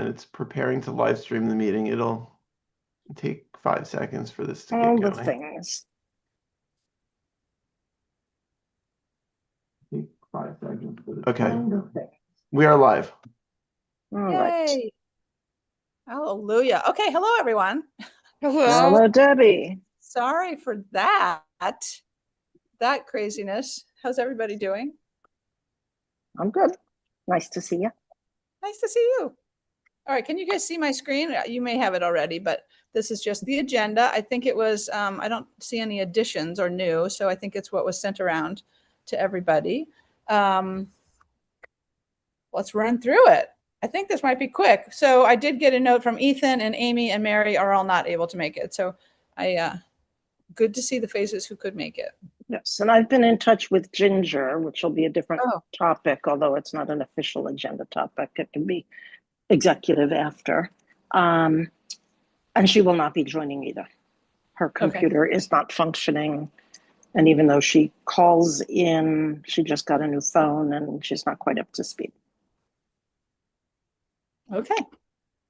and it's preparing to live stream the meeting. It'll take 5 seconds for this to All get the going. things. Take 5 seconds for this. Okay, All the things. we are live. All right. Yay. Hallelujah. Okay, hello everyone. Hello, Debbie. Sorry for that craziness. How's everybody doing? I'm good. Nice to see you. Nice to see you. All right, can you guys see my screen? You may have it already, but this is just the agenda. I think it was, I don't see any additions or new, so I think it's what was sent around to everybody. Let's run through it. I think this might be quick. So I did get a note from Ethan, and Amy and Mary are all not able to make it. So good to see the faces who could make it. Yes, and I've been in touch with Ginger, which will be a different topic, although it's not an official agenda topic. It can be executive after. And she will not be joining either. Her computer is not functioning. And even though she calls in, she just got a new phone and she's not quite up to speed. Okay.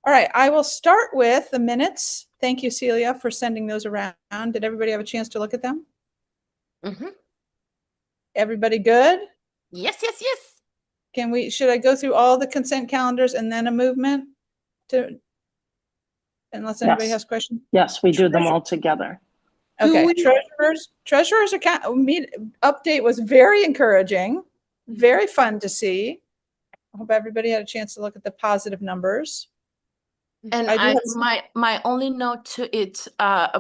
All right. I will start with the minutes. Thank you, Celia, for sending those around. Did everybody have a chance to look at them? Mm-hmm. Everybody good? Yes, yes, yes. Should I go through all the consent calendars and then a movement unless anybody has questions? Yes, we do them all together. Okay. Treasurer's account update was very encouraging, very fun to see. I hope everybody had a chance to look at the positive numbers. And my only note to it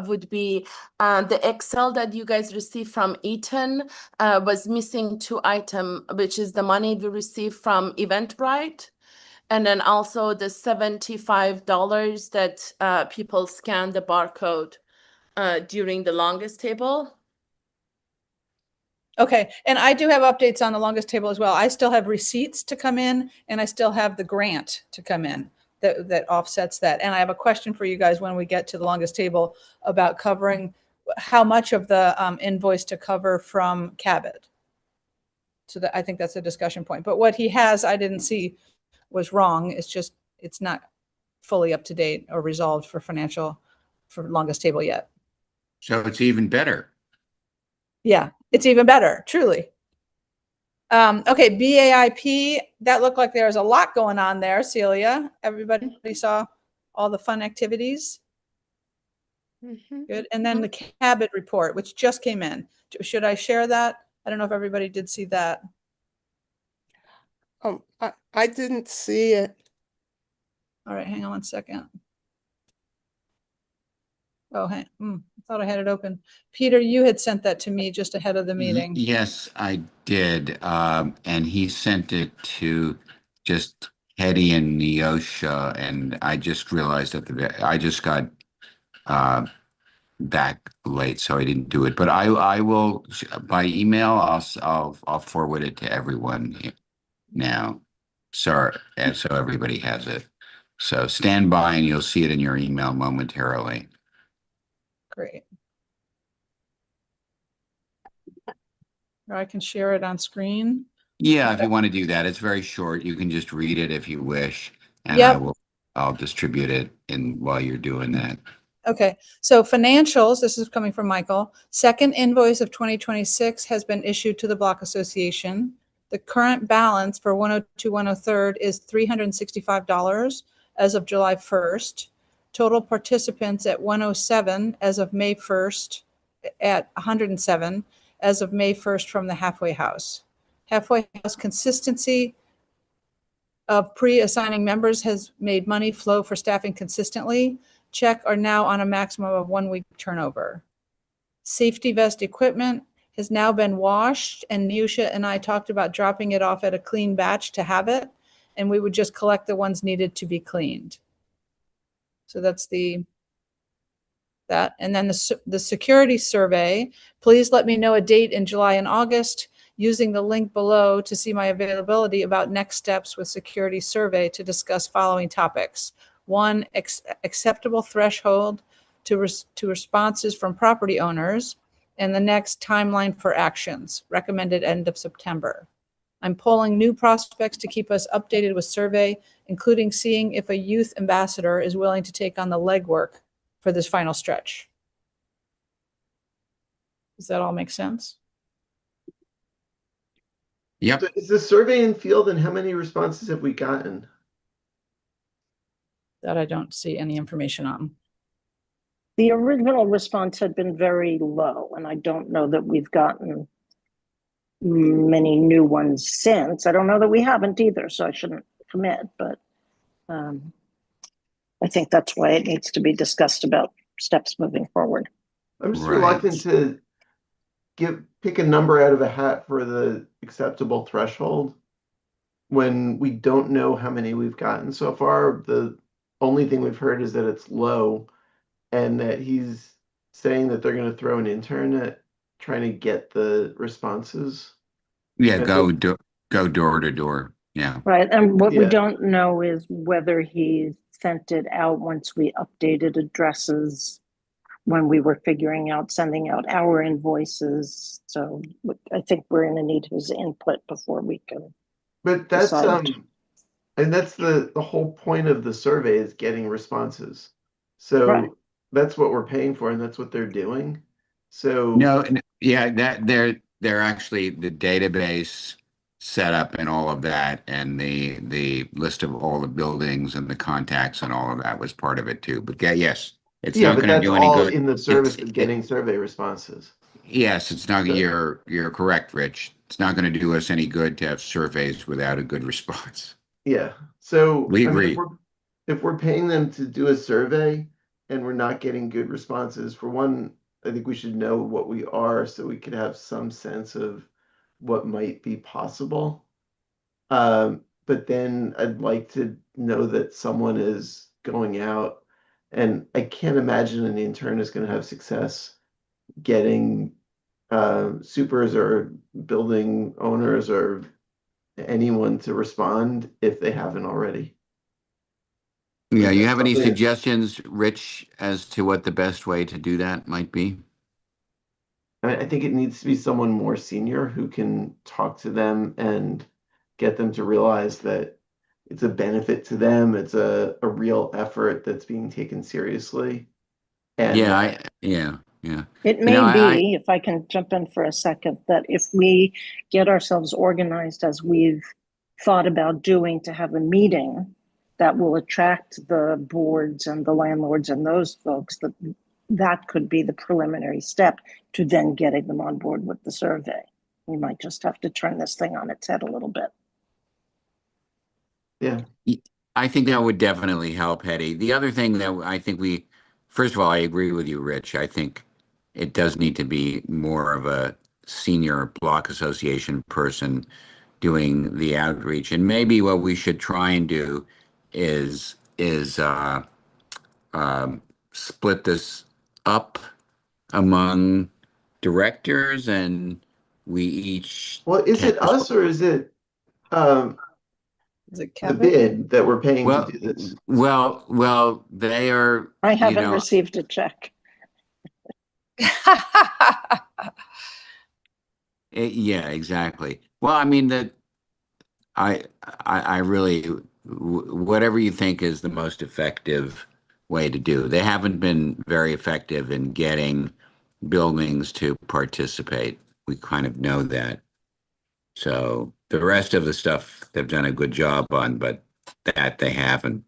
would be the Excel that you guys received from Eaton was missing 2 items, which is the money we received from Eventbrite, and then also the $75 that people scanned the barcode during the longest table. Okay, and I do have updates on the longest table as well. I still have receipts to come in, and I still have the grant to come in that offsets that. And I have a question for you guys when we get to the longest table about covering how much of the invoice to cover from Cabot. So that I think that's a discussion point. But what he has, I didn't see was wrong. It's just, it's not fully up to date or resolved for longest table yet. So it's even better. Yeah, it's even better, truly. Okay, BAIP, that looked like there was a lot going on there, Celia. Everybody saw all the fun activities. Good. And then the Cabot report, which just came in. Should I share that? I don't know if everybody did see that. I didn't see it. All right, hang on 1 second. Oh, I thought I had it open. Peter, you had sent that to me just ahead of the meeting. Yes, I did. And he sent it to just Hetty and Neosha, and I just realized that I just got back late, so I didn't do it. But I will by email. I'll forward it to everyone now. Sorry, and so everybody has it. So stand by, and you'll see it in your email momentarily. Great. Or I can share it on screen. Yeah, if you want to do that, it's very short. You can just read it if you wish, and I'll distribute it while you're doing that. Okay, so financials, this is coming from Michael. Second invoice of 2026 has been issued to the Block Association. The current balance for 102 103rd is $365 as of July 1st. Total participants at 107 as of May 1st, at 107 as of May 1st from the Halfway House. Halfway House consistency of pre-assigning members has made money flow for staffing consistently. Check are now on a maximum of 1 week turnover. Safety vest equipment has now been washed, and Neusha and I talked about dropping it off at a clean batch to have it, and we would just collect the ones needed to be cleaned. So that's that. And then the security survey, please let me know a date in July and August using the link below to see my availability about next steps with security survey to discuss following topics. 1, acceptable threshold to responses from property owners, and the next timeline for actions, recommended end of September. I'm polling new prospects to keep us updated with survey, including seeing if a youth ambassador is willing to take on the legwork for this final stretch. Does that all make sense? Yep. So is the survey in field and how many responses have we gotten? That I don't see any information on. The original response had been very low, and I don't know that we've gotten many new ones since. I don't know that we haven't either, so I shouldn't commit, but I think that's why it needs to be discussed about steps moving forward. I'm just Right. reluctant to pick a number out of a hat for the acceptable threshold when we don't know how many we've gotten so far. The only thing we've heard is that it's low and that he's saying that they're going to throw an intern at trying to get the responses. Yeah, And go door to door. Yeah. Right, and what we Yeah. don't know is whether he sent it out once we updated addresses when we were figuring out sending out our invoices. So I think we're going to need his input before we can. But that's Decide. and that's the whole point of the survey is getting responses. So Right. that's what we're paying for, and that's what they're doing. So No, yeah, that they're actually the database setup and all of that, and the list of all the buildings and the contacts and all of that was part of it too. But yeah, yes, it's yeah, not but going to that's do any all good. in the service It's- of getting survey responses. Yes, it's not. So- You're correct, Rich. It's not going to do us any good to have surveys without a good response. Yeah. So We I mean, agree. if we're paying them to do a survey and we're not getting good responses, for one, I think we should know what we are so we could have some sense of what might be possible. But then I'd like to know that someone is going out, and I can't imagine an intern is going to have success getting supers or building owners or anyone to respond if they haven't already. Yeah, you that's have any something- suggestions, Rich, as to what the best way to do that might be? I think it needs to be someone more senior who can talk to them and get them to realize that it's a benefit to them. It's a real effort that's being taken seriously. And Yeah, yeah. It may know, be, if I can jump in for a second, that if we get ourselves organized as we've thought about doing to have a meeting that will attract the boards and the landlords and those folks, that could be the preliminary step to then getting them on board with the survey. We might just have to turn this thing on its head a little bit. yeah, I think that would definitely help, Hetty. The other thing that I think first of all, I agree with you, Rich. I think it does need to be more of a senior block association person doing the outreach. And maybe what we should try and do is split this up among directors, and we each. well, is it us or is it Is it the Kevin? bid that we're paying Well, to do this? well, they are. I haven't know, received a check. Yeah, exactly. Well, I mean that I really whatever you think is the most effective way to do. They haven't been very effective in getting buildings to participate. We kind of know that. So the rest of the stuff they've done a good job on, but that they haven't.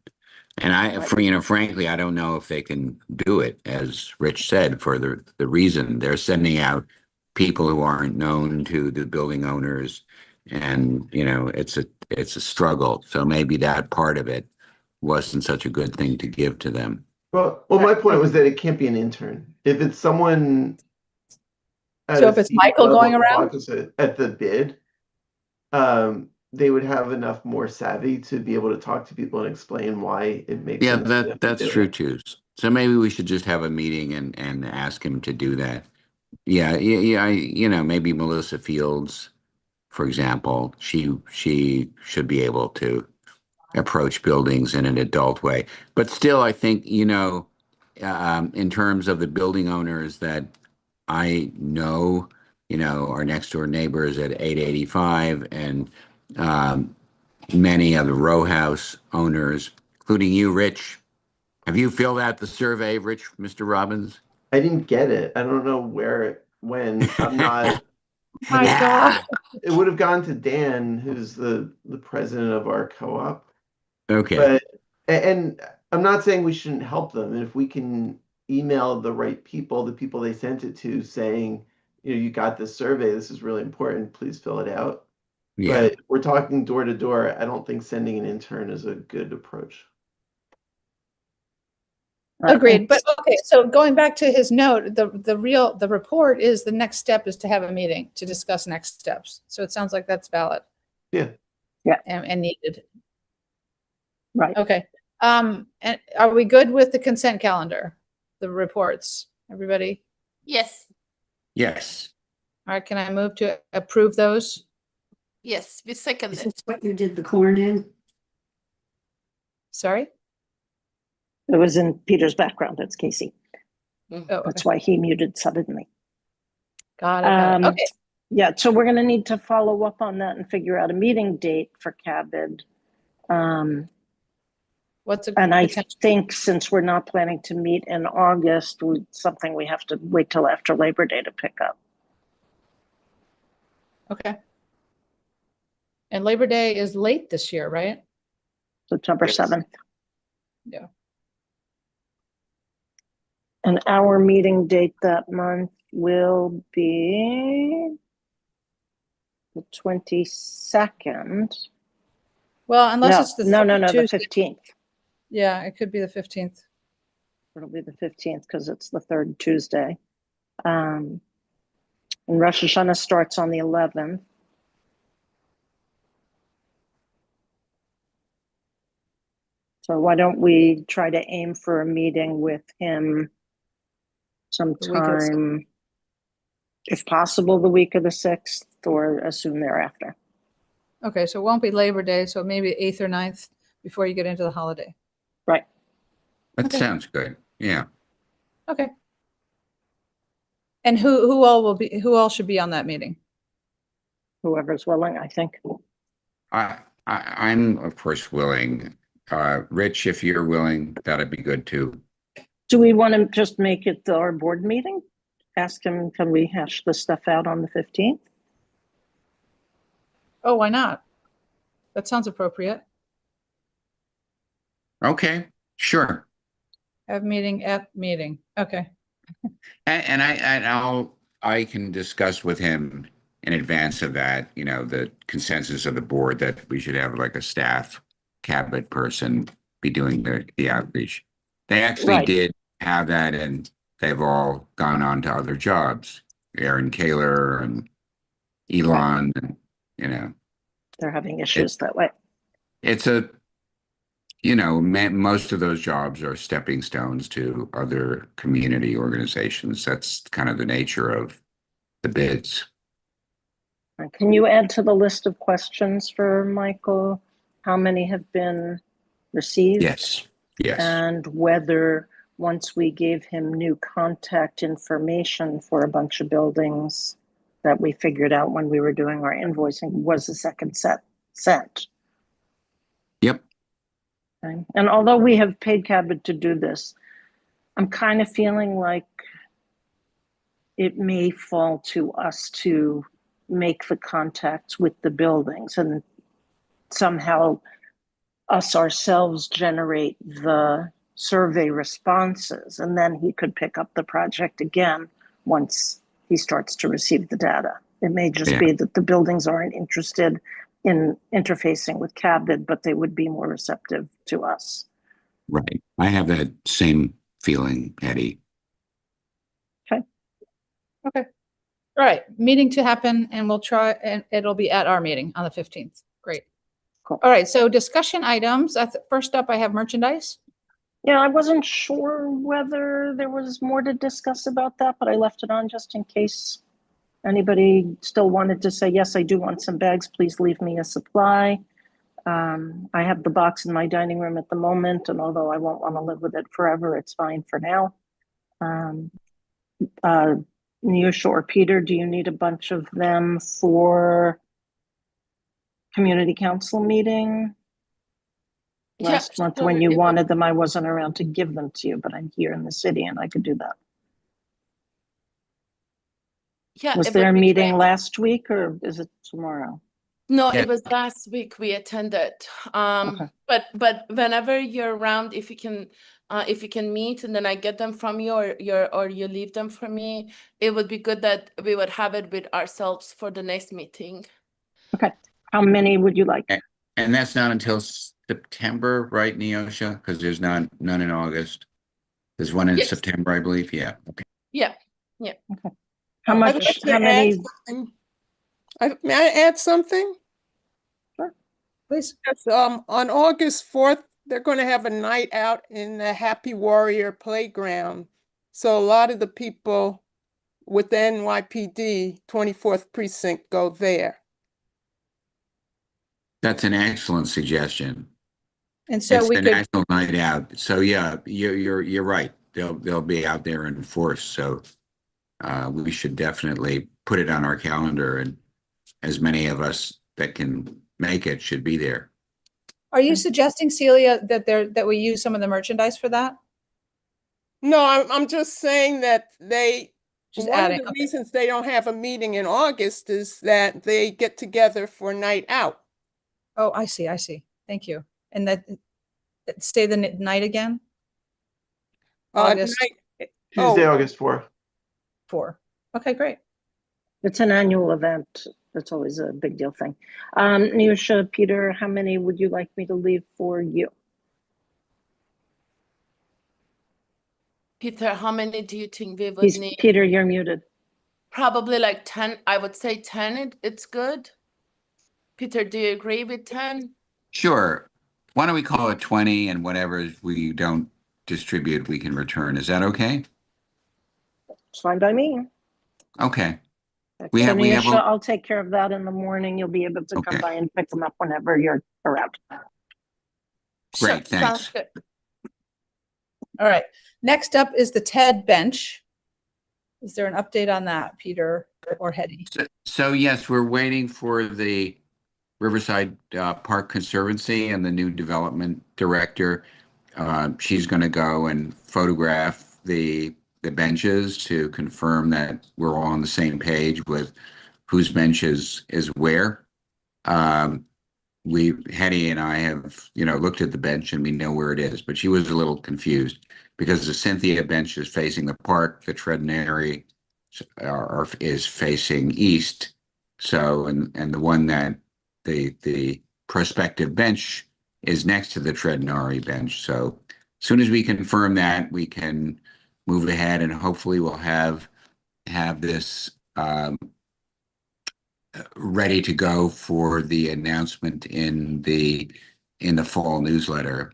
And frankly, I don't know if they can do it, as Rich said, for the reason they're sending out people who aren't known to the building owners, and it's a struggle. So maybe that part of it wasn't such a good thing to give to them. Well, my point was that it can't be an intern. If it's someone. So if it's Michael going around? At the bid, they would have enough more savvy to be able to talk to people and explain why it makes Yeah, sense for them to that's do true it. too. So maybe we should just have a meeting and ask him to do that. Yeah. Maybe Melissa Fields, for example, she should be able to approach buildings in an adult way. But still, I think, in terms of the building owners that I know, our next door neighbors at 885 and many of the row house owners, including you, Rich. Have you filled out the survey, Rich, Mr. Robbins? I didn't get it. I don't know where it went. I'm not. My God. It would have gone to Dan, who's the president of our co-op. Okay. But and I'm not saying we shouldn't help them. And if we can email the right people, the people they sent it to, saying, you got this survey, this is really important, please fill it out. Yeah. But we're talking door to door. I don't think sending an intern is a good approach. Agreed. But okay, so going back to his note, the report is the next step is to have a meeting to discuss next steps. So it sounds like that's valid. Yeah. Yeah. And needed. Right. Okay. And are we good with the consent calendar, the reports? Everybody? Yes, Yes. All right, can I move to approve those? yes, we second Is it. this what you did the corn in? Sorry? It was in Peter's background. It's Casey. Oh, That's okay. why he muted suddenly. Got it. Okay. Yeah, so we're going to need to follow up on that and figure out a meeting date for CABID. What's a And I potential- think since we're not planning to meet in August, something we have to wait till after Labor Day to pick up. Okay. And Labor Day is late this year, right? September Yes. 7th. Yeah. And our meeting date that month will be the 22nd. Well, unless it's the no, third the Tuesday. 15th. Yeah, it could be the 15th. It'll be the 15th because it's the third Tuesday. And Rosh Hashanah starts on the 11th. So why don't we try to aim for a meeting with him sometime, if possible, the week of the 6th or as soon thereafter. Okay, so it won't be Labor Day, so maybe 8th or 9th before you get into the holiday. Right. That Okay. sounds good. Yeah. Okay. And who all should be on that meeting? Whoever's willing, I think. I'm of course willing. Rich, if you're willing, that'd be good too. Do we want to just make it our board meeting? Ask him, can we hash this stuff out on the 15th? Oh, why not? That sounds appropriate. Okay, sure. Have meeting at meeting. Okay. And I can discuss with him in advance of that, the consensus of the board that we should have like a staff cabinet person be doing the outreach. They actually Right. did have that, and they've all gone on to other jobs. Aaron Kaler and Elon, and They're having issues that way. it's most of those jobs are stepping stones to other community organizations. That's kind of the nature of the bids. Can you add to the list of questions for Michael? How many have been received? Yes. And whether once we gave him new contact information for a bunch of buildings that we figured out when we were doing our invoicing, was the second set sent? Yep. Okay. And although we have paid Cabot to do this, I'm kind of feeling like it may fall to us to make the contacts with the buildings and somehow us ourselves generate the survey responses, and then he could pick up the project again once he starts to receive the data. It may just be that the buildings aren't interested in interfacing with Cabot, but they would be more receptive to us. Right. I have that same feeling, Eddie. Okay. All right. Meeting to happen, and we'll try, and it'll be at our meeting on the 15th. Great. Cool. All right. So discussion items. First up, I have merchandise. Yeah, I wasn't sure whether there was more to discuss about that, but I left it on just in case anybody still wanted to say, yes, I do want some bags. Please leave me a supply. I have the box in my dining room at the moment, and although I won't want to live with it forever, it's fine for now. Neosha or Peter, do you need a bunch of them for community council meeting? Last month when you wanted them, I wasn't around to give them to you, but I'm here in the city and I could do that. Yeah. Was there a meeting last week or is it tomorrow? No, Yeah. it was last week we attended. Okay. But whenever you're around, if you can meet and then I get them from you or you leave them for me, it would be good that we would have it with ourselves for the next meeting. Okay. How many would you like? And that's not until September, right, Neosha? Because there's none in August. There's one in Yes. September, I believe. Yeah. Okay. Yeah. How I'd much, like to how add many? something. May I add something? Please. Yes, on August 4th, they're going to have a night out in the Happy Warrior Playground. So a lot of the people with the NYPD 24th Precinct go there. That's an excellent suggestion. And so It's we the could, national night out. So yeah, you're right. They'll be out there in force. So we should definitely put it on our calendar, and as many of us that can make it should be there. are you suggesting, Celia, that we use some of the merchandise for that? No, I'm just saying that Just one adding, of the okay. reasons they don't have a meeting in August is that they get together for a night out. Oh, I see. Thank you. And say the night again? August Tuesday, August 4th. 4. Okay, great. It's an annual event. That's always a big deal thing. Neosha, Peter, how many would you like me to leave for you? Peter, how many do you think we would need? Peter, you're muted. Probably like 10. I would say 10. It's good. Peter, do you agree with 10? Sure. Why don't we call it 20, and whatever we don't distribute, we can return. Is that okay? It's fine by me. Okay. We have I'll take care of that in the morning. You'll be able to come by and pick them up whenever you're around. Great, Sure, thanks. sounds good. All right. Next up is the TED bench. Is there an update on that, Peter or Hetty? So yes, we're waiting for the Riverside Park Conservancy and the new development director. She's going to go and photograph the benches to confirm that we're all on the same page with whose bench is where. Hetty and I have, looked at the bench and we know where it is, but she was a little confused because the Cynthia bench is facing the park, the Tredenary is facing east. So, and the one that the prospective bench is next to the Tredenary bench. So as soon as we confirm that, we can move ahead and hopefully we'll have this ready to go for the announcement in the fall newsletter,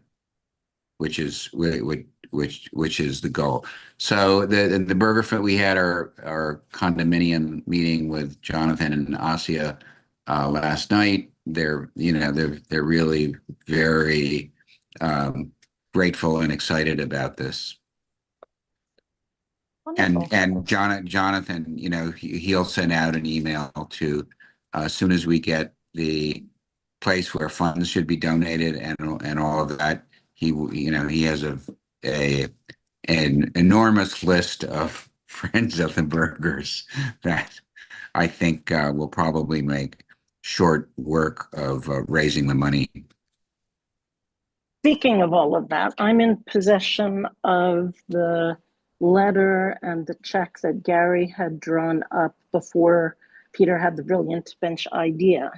which is the goal. So the Burger, we had our condominium meeting with Jonathan and Asia last night. They're really very grateful and excited about this. Wonderful. And Jonathan, he'll send out an email to as soon as we get the place where funds should be donated and all of that. He has an enormous list of friends of the burgers that I think will probably make short work of raising the money. Speaking of all of that, I'm in possession of the letter and the check that Gary had drawn up before Peter had the brilliant bench idea.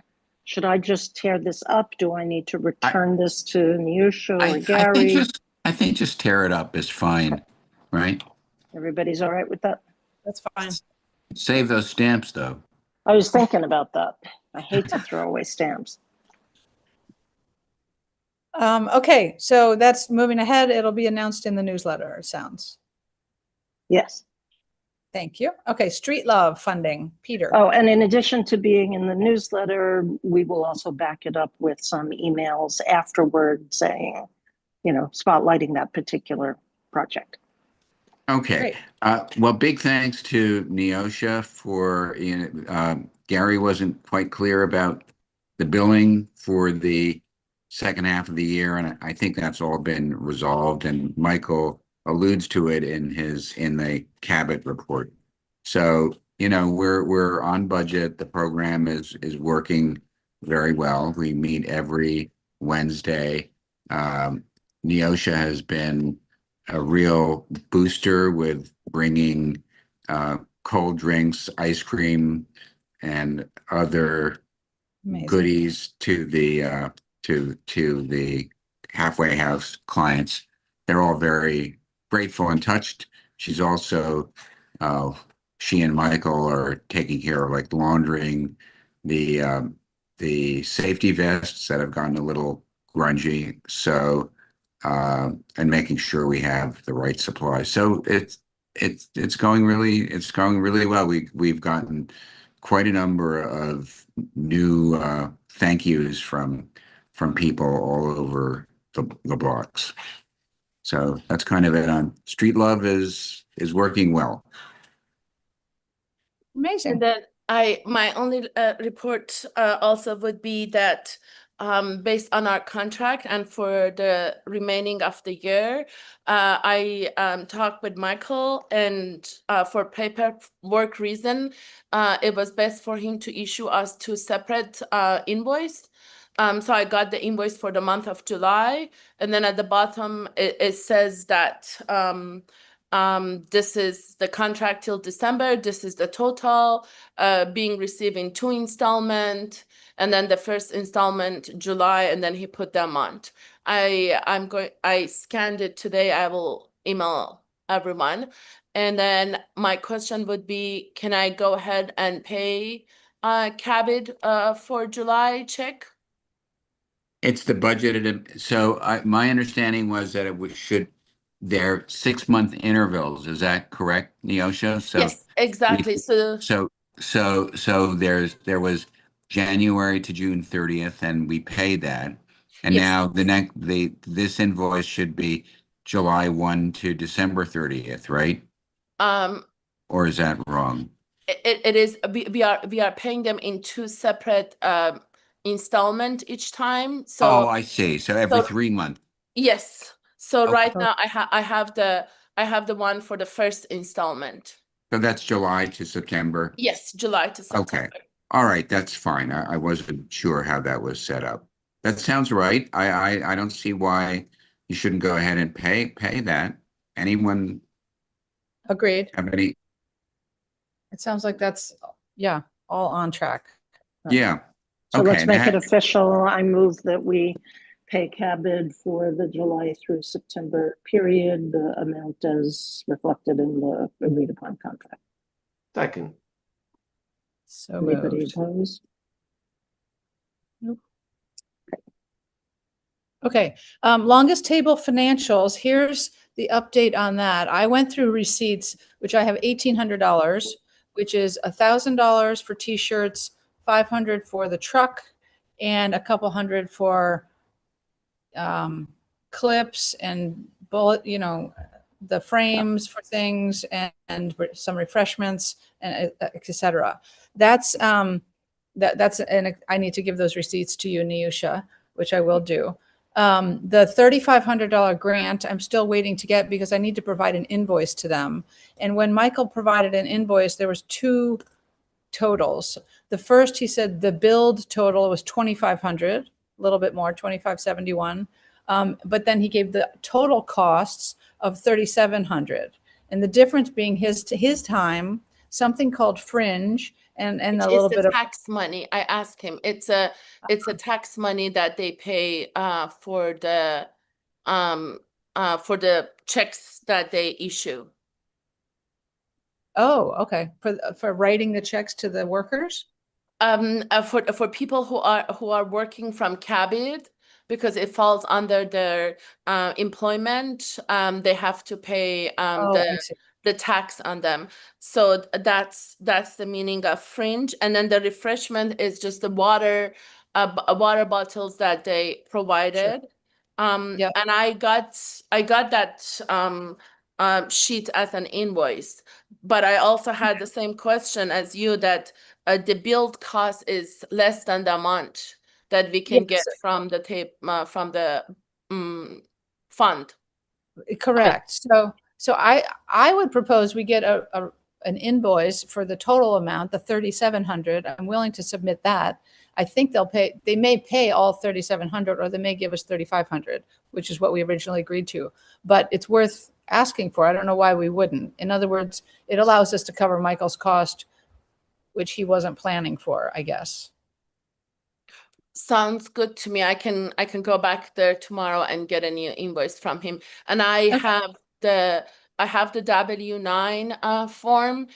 Should I just tear this up? Do I need to return this to Neosha or Gary? I think just tear it up is fine, okay. Right? Everybody's all right with that? That's fine. Save those stamps, though. I was thinking about that. I hate to throw away stamps. Okay, so that's moving ahead. It'll be announced in the newsletter, it sounds. Yes. Thank you. Okay, Street Love funding, Peter. Oh, and in addition to being in the newsletter, we will also back it up with some emails afterward saying, spotlighting that particular project. Okay. Great. Well, big thanks to Neosha for, Gary wasn't quite clear about the billing for the second half of the year, and I think that's all been resolved, and Michael alludes to it in the Cabot report. So, we're on budget. The program is working very well. We meet every Wednesday. Neosha has been a real booster with bringing cold drinks, ice cream, and other Amazing. goodies to the halfway house clients. They're all very grateful and touched. She's also she and Michael are taking care of like laundering the safety vests that have gotten a little grungy. So and making sure we have the right supplies. So it's going really well. We've gotten quite a number of new thank yous from people all over the blocks. So that's kind of it on Street Love is working well. Amazing. And then my only report also would be that based on our contract and for the remaining of the year, I talked with Michael, and for paperwork reason, it was best for him to issue us 2 separate invoice. So I got the invoice for the month of July, and then at the bottom it says that this is the contract till December. This is the total being received in 2 installment, and then the first installment July, and then he put the amount. I scanned it today. I will email everyone. And then my question would be, can I go ahead and pay Cabot for July check? It's the budgeted. So my understanding was that they're 6-month intervals. Is that correct, Neosha? So Yes, exactly. So there was January to June 30th, and we paid that. And Yes. now this invoice should be July 1 to December 30th, right? Or is that wrong? It is. We are paying them in 2 separate installment each time. So Oh, I see. So every 3 months. yes. So Okay. right now I have the one for the first installment. So that's July to September. Yes, July to September. Okay. All right, that's fine. I wasn't sure how that was set up. That sounds right. I don't see why you shouldn't go ahead and pay that. Anyone Agreed. have any? It sounds like that's, yeah, all on track. Yeah. So Okay. let's make it official. I move that we pay Cabot for the July through September period, the amount as reflected in the agreed upon contract. Second. So Anybody moved. opposed? Okay, longest table financials, here's the update on that. I went through receipts, which I have $1,800, which is $1,000 for t-shirts, $500 for the truck, and a couple hundred for clips and bullet, the frames for things and some refreshments and etc. That's and I need to give those receipts to you, Neosha, which I will do. The $3,500 grant, I'm still waiting to get because I need to provide an invoice to them. And when Michael provided an invoice, there was 2 totals. The first, he said the billed total was $2,500, a little bit more, $2,571. But then he gave the total costs of $3,700. And the difference being his time, something called fringe, and a little bit of tax money. I asked him. It's a tax money that they pay for the checks that they issue. Oh, okay. For writing the checks to the workers? For people who are working from Cabot, because it falls under their employment, they have to pay the tax on them. So that's the meaning of fringe. And then the refreshment is just the water bottles that they provided. Sure. And I got that sheet as an invoice. But I also had the same question as you, that the build cost is less than the amount that we can get Yes. from the fund. Correct. So I would propose we get an invoice for the total amount, the 3,700. I'm willing to submit that. I think they may pay all 3,700, or they may give us 3,500, which is what we originally agreed to. But it's worth asking for. I don't know why we wouldn't. In other words, it allows us to cover Michael's cost, which he wasn't planning for, I guess. Sounds good to me. I can go back there tomorrow and get a new invoice from him. And I have the W-9 form,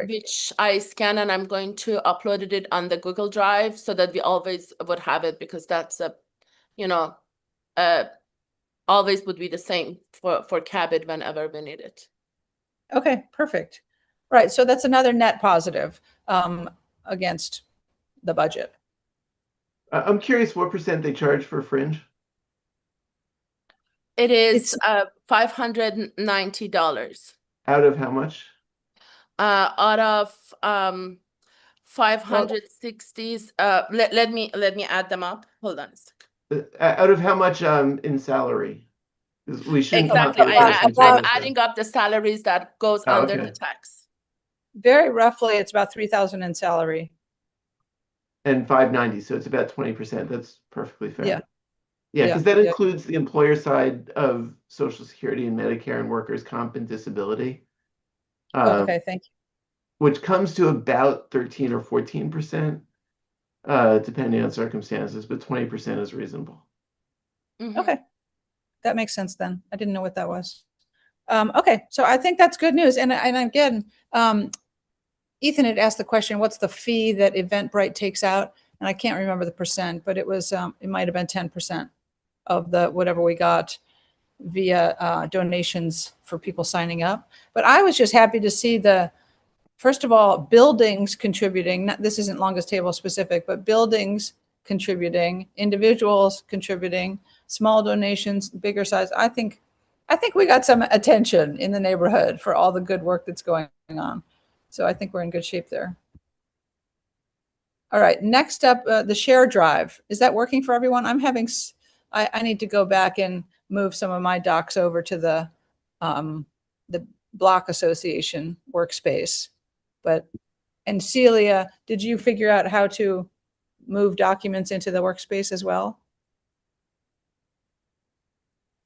which I scan, and I'm going to upload it on the Google Drive so that we always would have it, because that's always would be the same for Cabot whenever we need it. Okay, perfect. Right. So that's another net positive against the budget. I'm curious what % they charge for Fringe. It is $590. Out of how much? Out of 560s. Let me add them up. Hold on a second. Out of how much in salary? We shouldn't exactly. I'm adding up the salaries that goes under the tax. Very roughly, it's about 3,000 in salary. And 590, so it's about 20%. That's perfectly fair. Yeah. Yeah, because that includes the employer side of Social Security and Medicare and workers' comp and disability. Okay, thank you. Which comes to about 13 or 14%, depending on circumstances, but 20% is reasonable. Mm-hmm. Okay, that makes sense then. I didn't know what that was. Okay, so I think that's good news. And again, Ethan had asked the question, what's the fee that Eventbrite takes out? And I can't remember the percent, but it was, it might've been 10% of the, whatever we got via donations for people signing up. But I was just happy to see first of all, buildings contributing. This isn't Longest Table specific, but buildings contributing, individuals contributing, small donations, bigger size. I think we got some attention in the neighborhood for all the good work that's going on. So I think we're in good shape there. All right, next up, the share drive. Is that working for everyone? I need to go back and move some of my docs over to the Block Association workspace. And Celia, did you figure out how to move documents into the workspace as well?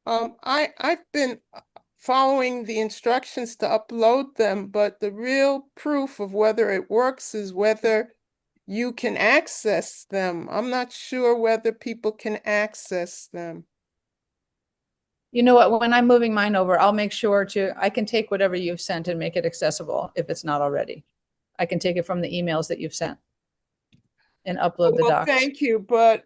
I've been following the instructions to upload them, but the real proof of whether it works is whether you can access them. I'm not sure whether people can access them. You know what, when I'm moving mine over, I'll make sure I can take whatever you've sent and make it accessible if it's not already. I can take it from the emails that you've sent and upload the docs. Thank you, but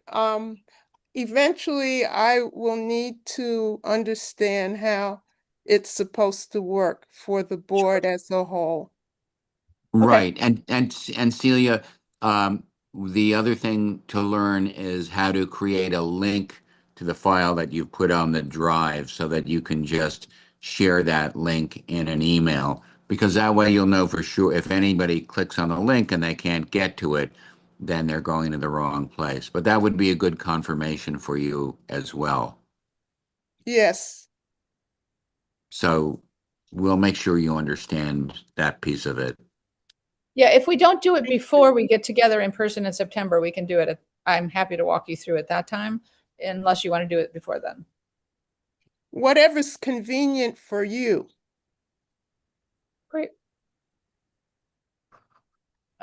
eventually I will need to understand how it's supposed to work for the board as a whole. Right. And Celia, the other thing to learn is how to create a link to the file that you've put on the drive so that you can just share that link in an email, because that way you'll know for sure if anybody clicks on the link and they can't get to it, then they're going to the wrong place. But that would be a good confirmation for you as well. Yes. So we'll make sure you understand that piece of it. Yeah, if we don't do it before we get together in person in September, we can do it. I'm happy to walk you through at that time, unless you want to do it before then. Whatever's convenient for you. Great.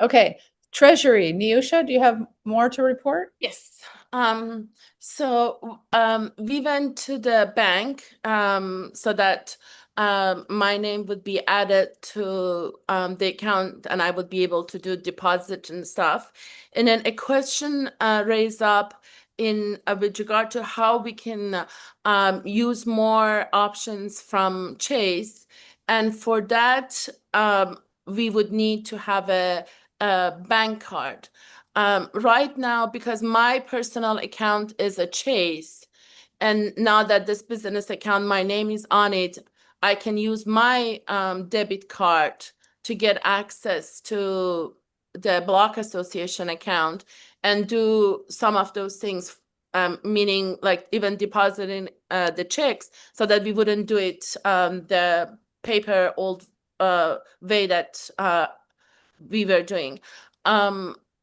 Okay, Treasury. Neusha, do you have more to report? Yes. So we went to the bank so that my name would be added to the account and I would be able to do deposit and stuff. And then a question raised up with regard to how we can use more options from Chase. And for that, we would need to have a bank card. Right now, because my personal account is a Chase, and now that this business account, my name is on it, I can use my debit card to get access to the Block Association account and do some of those things, meaning like even depositing the checks, so that we wouldn't do it the paper old way that we were doing.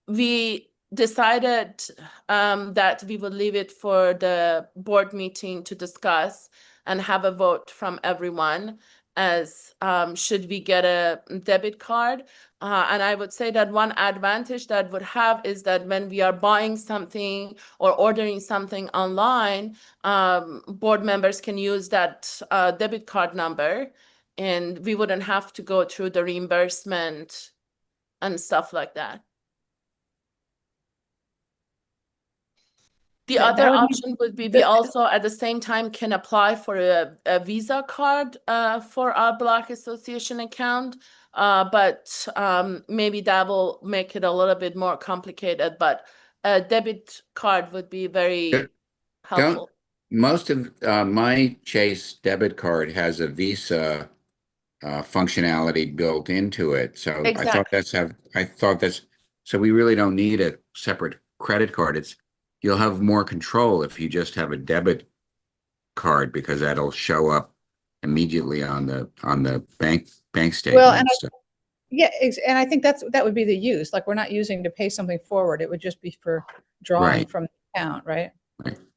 We decided that we would leave it for the board meeting to discuss and have a vote from everyone as should we get a debit card. And I would say that one advantage that would have is that when we are buying something or ordering something online, board members can use that debit card number, and we wouldn't have to go through the reimbursement and stuff like that. The Yeah, other that would be option would be we also at the same time can apply for a Visa card for our Block Association account. But maybe that will make it a little bit more complicated, but a debit card would be very helpful. Most of my Chase debit card has a Visa functionality built into it. So I thought that's so we really don't need a separate credit card. You'll have more control if you just have a debit card, because that'll show up immediately on the bank statement. Well, and and I think that would be the use. Like, we're not using to pay something forward. It would just be for drawing from the account, right?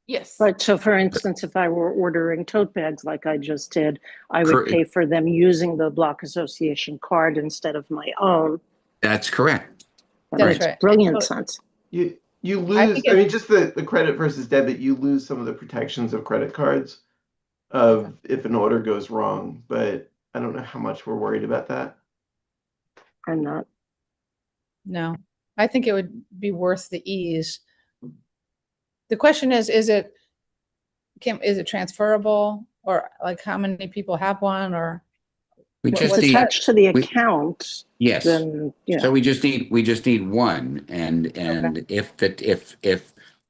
Yes. Right. So for instance, if I were ordering tote bags like I just did, I would pay for them using the Block Association card instead of my own. That's correct. That makes brilliant sense. You lose, I mean, just the credit versus debit, you lose some of the protections of credit cards if an order goes wrong, but I don't know how much we're worried about that. I'm not. No, I think it would be worth the ease. The question is it transferable, or like how many people have one, or we just need attached to the account? Yes. Then, So we just need one, and if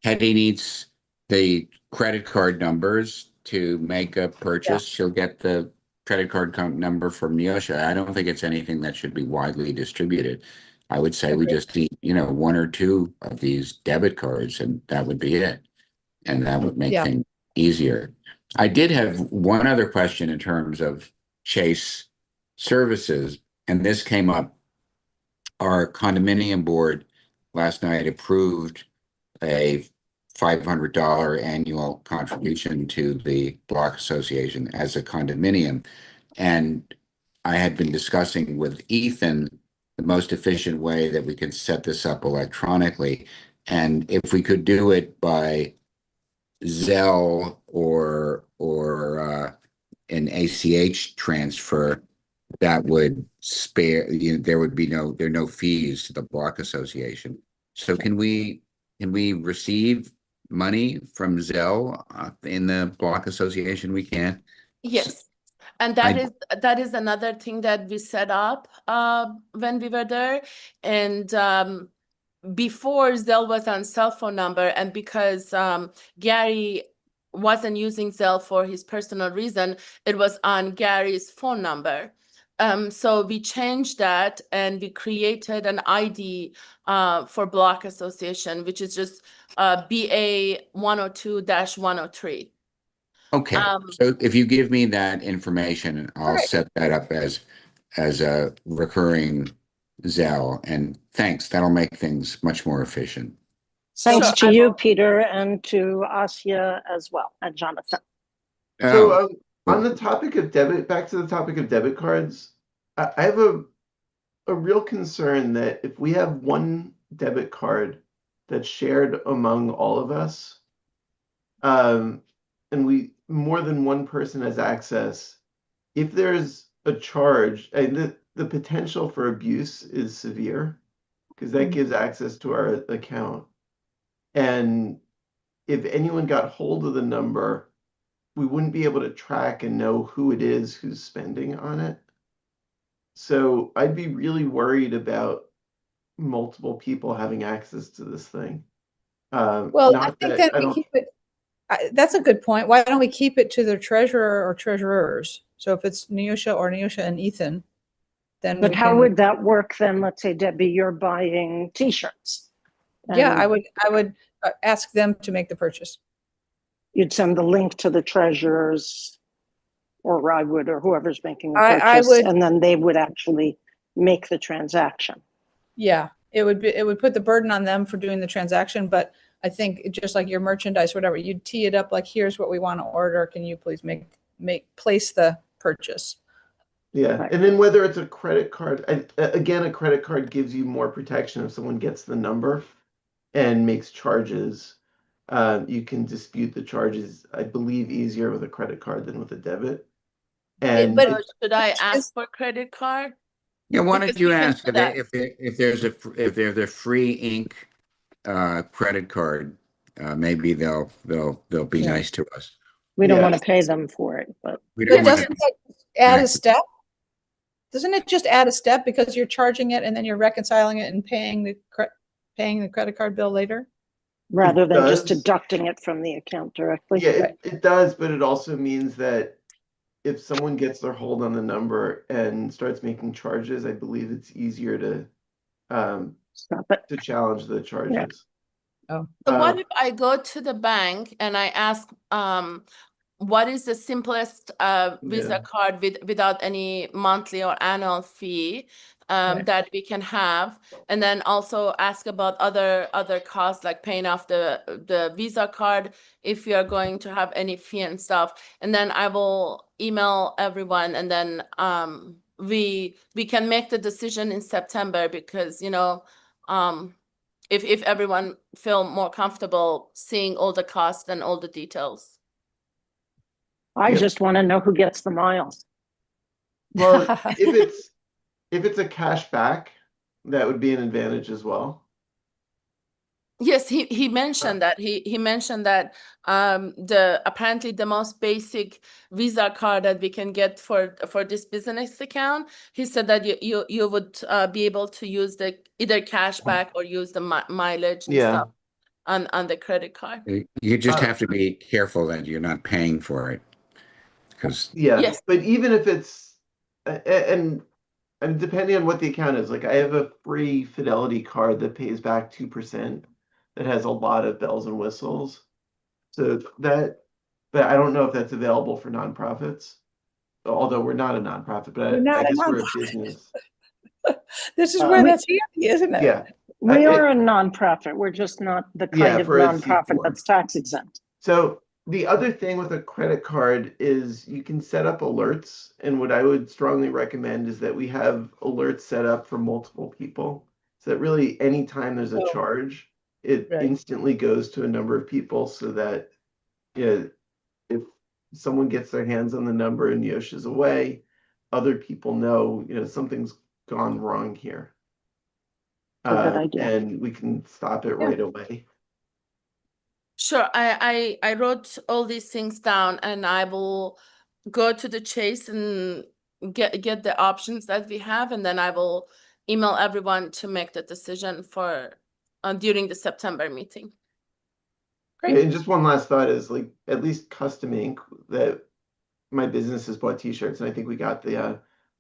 Hetty needs the credit card numbers to make a purchase, she'll get the credit card number from Neosha. I don't think it's anything that should be widely distributed. I would say we just need, one or two of these debit cards, and that would be it. And that would make things easier. I did have one other question in terms of Chase services, and this came up. Our condominium board last night approved a $500 annual contribution to the Block Association as a condominium. And I had been discussing with Ethan the most efficient way that we could set this up electronically. And if we could do it by Zelle or an ACH transfer, that would spare, there would be no fees to the Block Association. So can we receive money from Zelle in the Block Association? We can. Yes. And that is another thing that we set up when we were there. And before, Zelle was on cell phone number, and because Gary wasn't using Zelle for his personal reason, it was on Gary's phone number. So we changed that, and we created an ID for Block Association, which is just BA 102-103. Okay, so if you give me that information, I'll set that up as a recurring Zelle. And thanks, that'll make things much more efficient. Thanks to you, Peter, and to Asya as well, and Jonathan. So on the topic of debit, back to the topic of debit cards, I have a real concern that if we have one debit card that's shared among all of us, and more than one person has access, if there's a charge, and the potential for abuse is severe, because that gives access to our account. And if anyone got hold of the number, we wouldn't be able to track and know who it is who's spending on it. So I'd be really worried about multiple people having access to this thing. Well, I think that That's a good point. Why don't we keep it to the treasurer or treasurers? So if it's Neosha and Ethan, then But we how can, would that work then? Let's say, Debbie, you're buying t-shirts. yeah, and I would ask them to make the purchase. You'd send the link to the treasurers, or I would, or whoever's making the I purchase, would- and then they would actually make the transaction. Yeah, it would put the burden on them for doing the transaction, but I think just like your merchandise, whatever, you'd tee it up like, here's what we want to order. Can you please place the purchase? Yeah, Right. and then whether it's a credit card, again, a credit card gives you more protection if someone gets the number and makes charges. You can dispute the charges, I believe, easier with a credit card than with a debit. And But So should I it's- ask for credit card? Yeah, why Because don't you we can ask do if that. if there's a free ink credit card, maybe they'll be Yeah. nice to us. We don't Yeah. want to pay them for it, but We don't want doesn't to. that add a Right. step? Doesn't it just add a step because you're charging it and then you're reconciling it and paying the credit card bill later? rather than just does. deducting it from the account directly. yeah, Right. it does, but it also means that if someone gets their hold on the number and starts making charges, I believe it's easier to Stop it. challenge the charges. Oh, So what Uh, if I go to the bank and I ask, what is the simplest Visa Yeah. card without any monthly or annual fee Right. that we can have, and then also ask about other costs like paying off the Visa card if you are going to have any fee and stuff, and then I will email everyone, and then we can make the decision in September because if everyone feel more comfortable seeing all the costs and all the details. I Yeah. just want to know who gets the miles. Well, if it's a cash back, that would be an advantage as well. Yes, he mentioned that. He mentioned that apparently the most basic Visa card that we can get for this business account, he said that you would be able to use the either cash back or use the mileage and Yeah. stuff on the credit card. You just Uh, have to be careful that you're not paying for it, because Yeah, Yes. but even if it's and depending on what the account is, like I have a free Fidelity card that pays back 2% that has a lot of bells and whistles. So but I don't know if that's available for nonprofits. Although we're not a nonprofit, but We're not I a guess we're a nonprofit. business. This is Uh, where we- that's handy, isn't it? Yeah. We I- are a nonprofit. We're just not the Yeah, kind of for a nonprofit C4. that's tax exempt. So the other thing with a credit card is you can set up alerts. And what I would strongly recommend is that we have alerts set up for multiple people. So that really anytime there's a Oh. charge, it Right. instantly goes to a number of people so that if someone gets their hands on the number and Yosha's away, other people know, something's gone wrong here. A good idea. And we can stop it right away. Sure, I wrote all these things down, and I will go to the Chase and get the options that we have, and then I will email everyone to make the decision for during the September meeting. Great. And just one last thought is like at least Custom Ink that my business has bought t-shirts, and I think we got the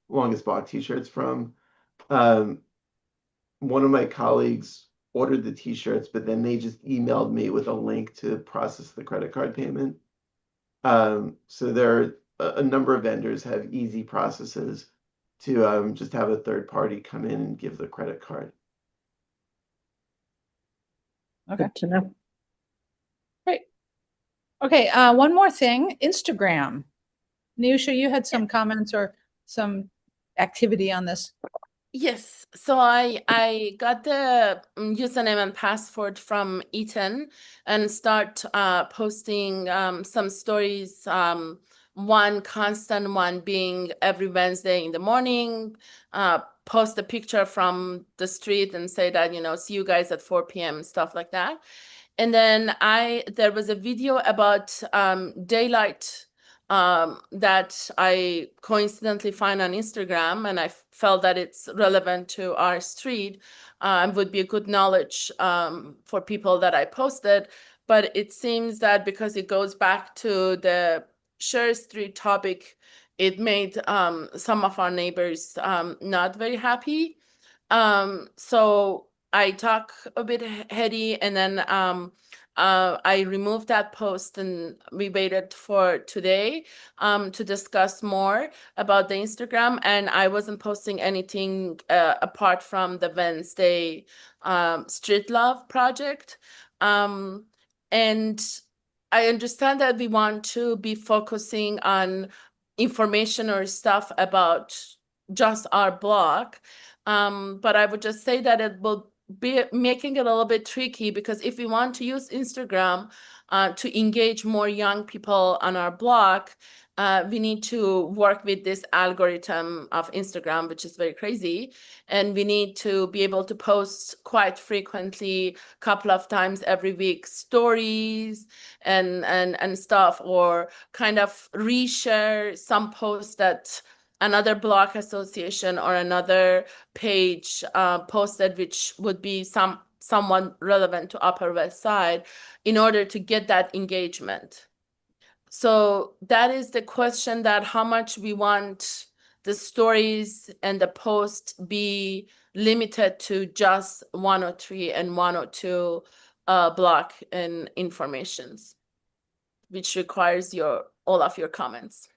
longest bought t-shirts from. One of my colleagues ordered the t-shirts, but then they just emailed me with a link to process the credit card payment. So there are a number of vendors have easy processes to just have a third party come in and give the credit card. Okay. Good to know. Great. Okay, one more thing, Instagram. Neosha, you had some comments or some activity on this. Yes, so I got the username and password from Ethan and start posting some stories. One constant one being every Wednesday in the morning, post a picture from the street and say that, see you guys at 4 p.m., stuff like that. And then there was a video about daylight that I coincidentally find on Instagram, and I felt that it's relevant to our street and would be a good knowledge for people that I posted. but it seems that because it goes back to the Sher Street topic, it made some of our neighbors not very happy. So I talk a bit heady, and then I removed that post, and we waited for today to discuss more about the Instagram. And I wasn't posting anything apart from the Wednesday Street Love project. And I understand that we want to be focusing on information or stuff about just our blog. But I would just say that it will be making it a little bit tricky, because if we want to use Instagram to engage more young people on our blog, we need to work with this algorithm of Instagram, which is very crazy. And we need to be able to post quite frequently, a couple of times every week, stories and stuff, or kind of reshare some posts that another block association or another page posted, which would be somewhat relevant to Upper West Side, in order to get that engagement. So that is the question, that how much we want the stories and the post be limited to just 103 and 102 block and informations, which requires all of your comments.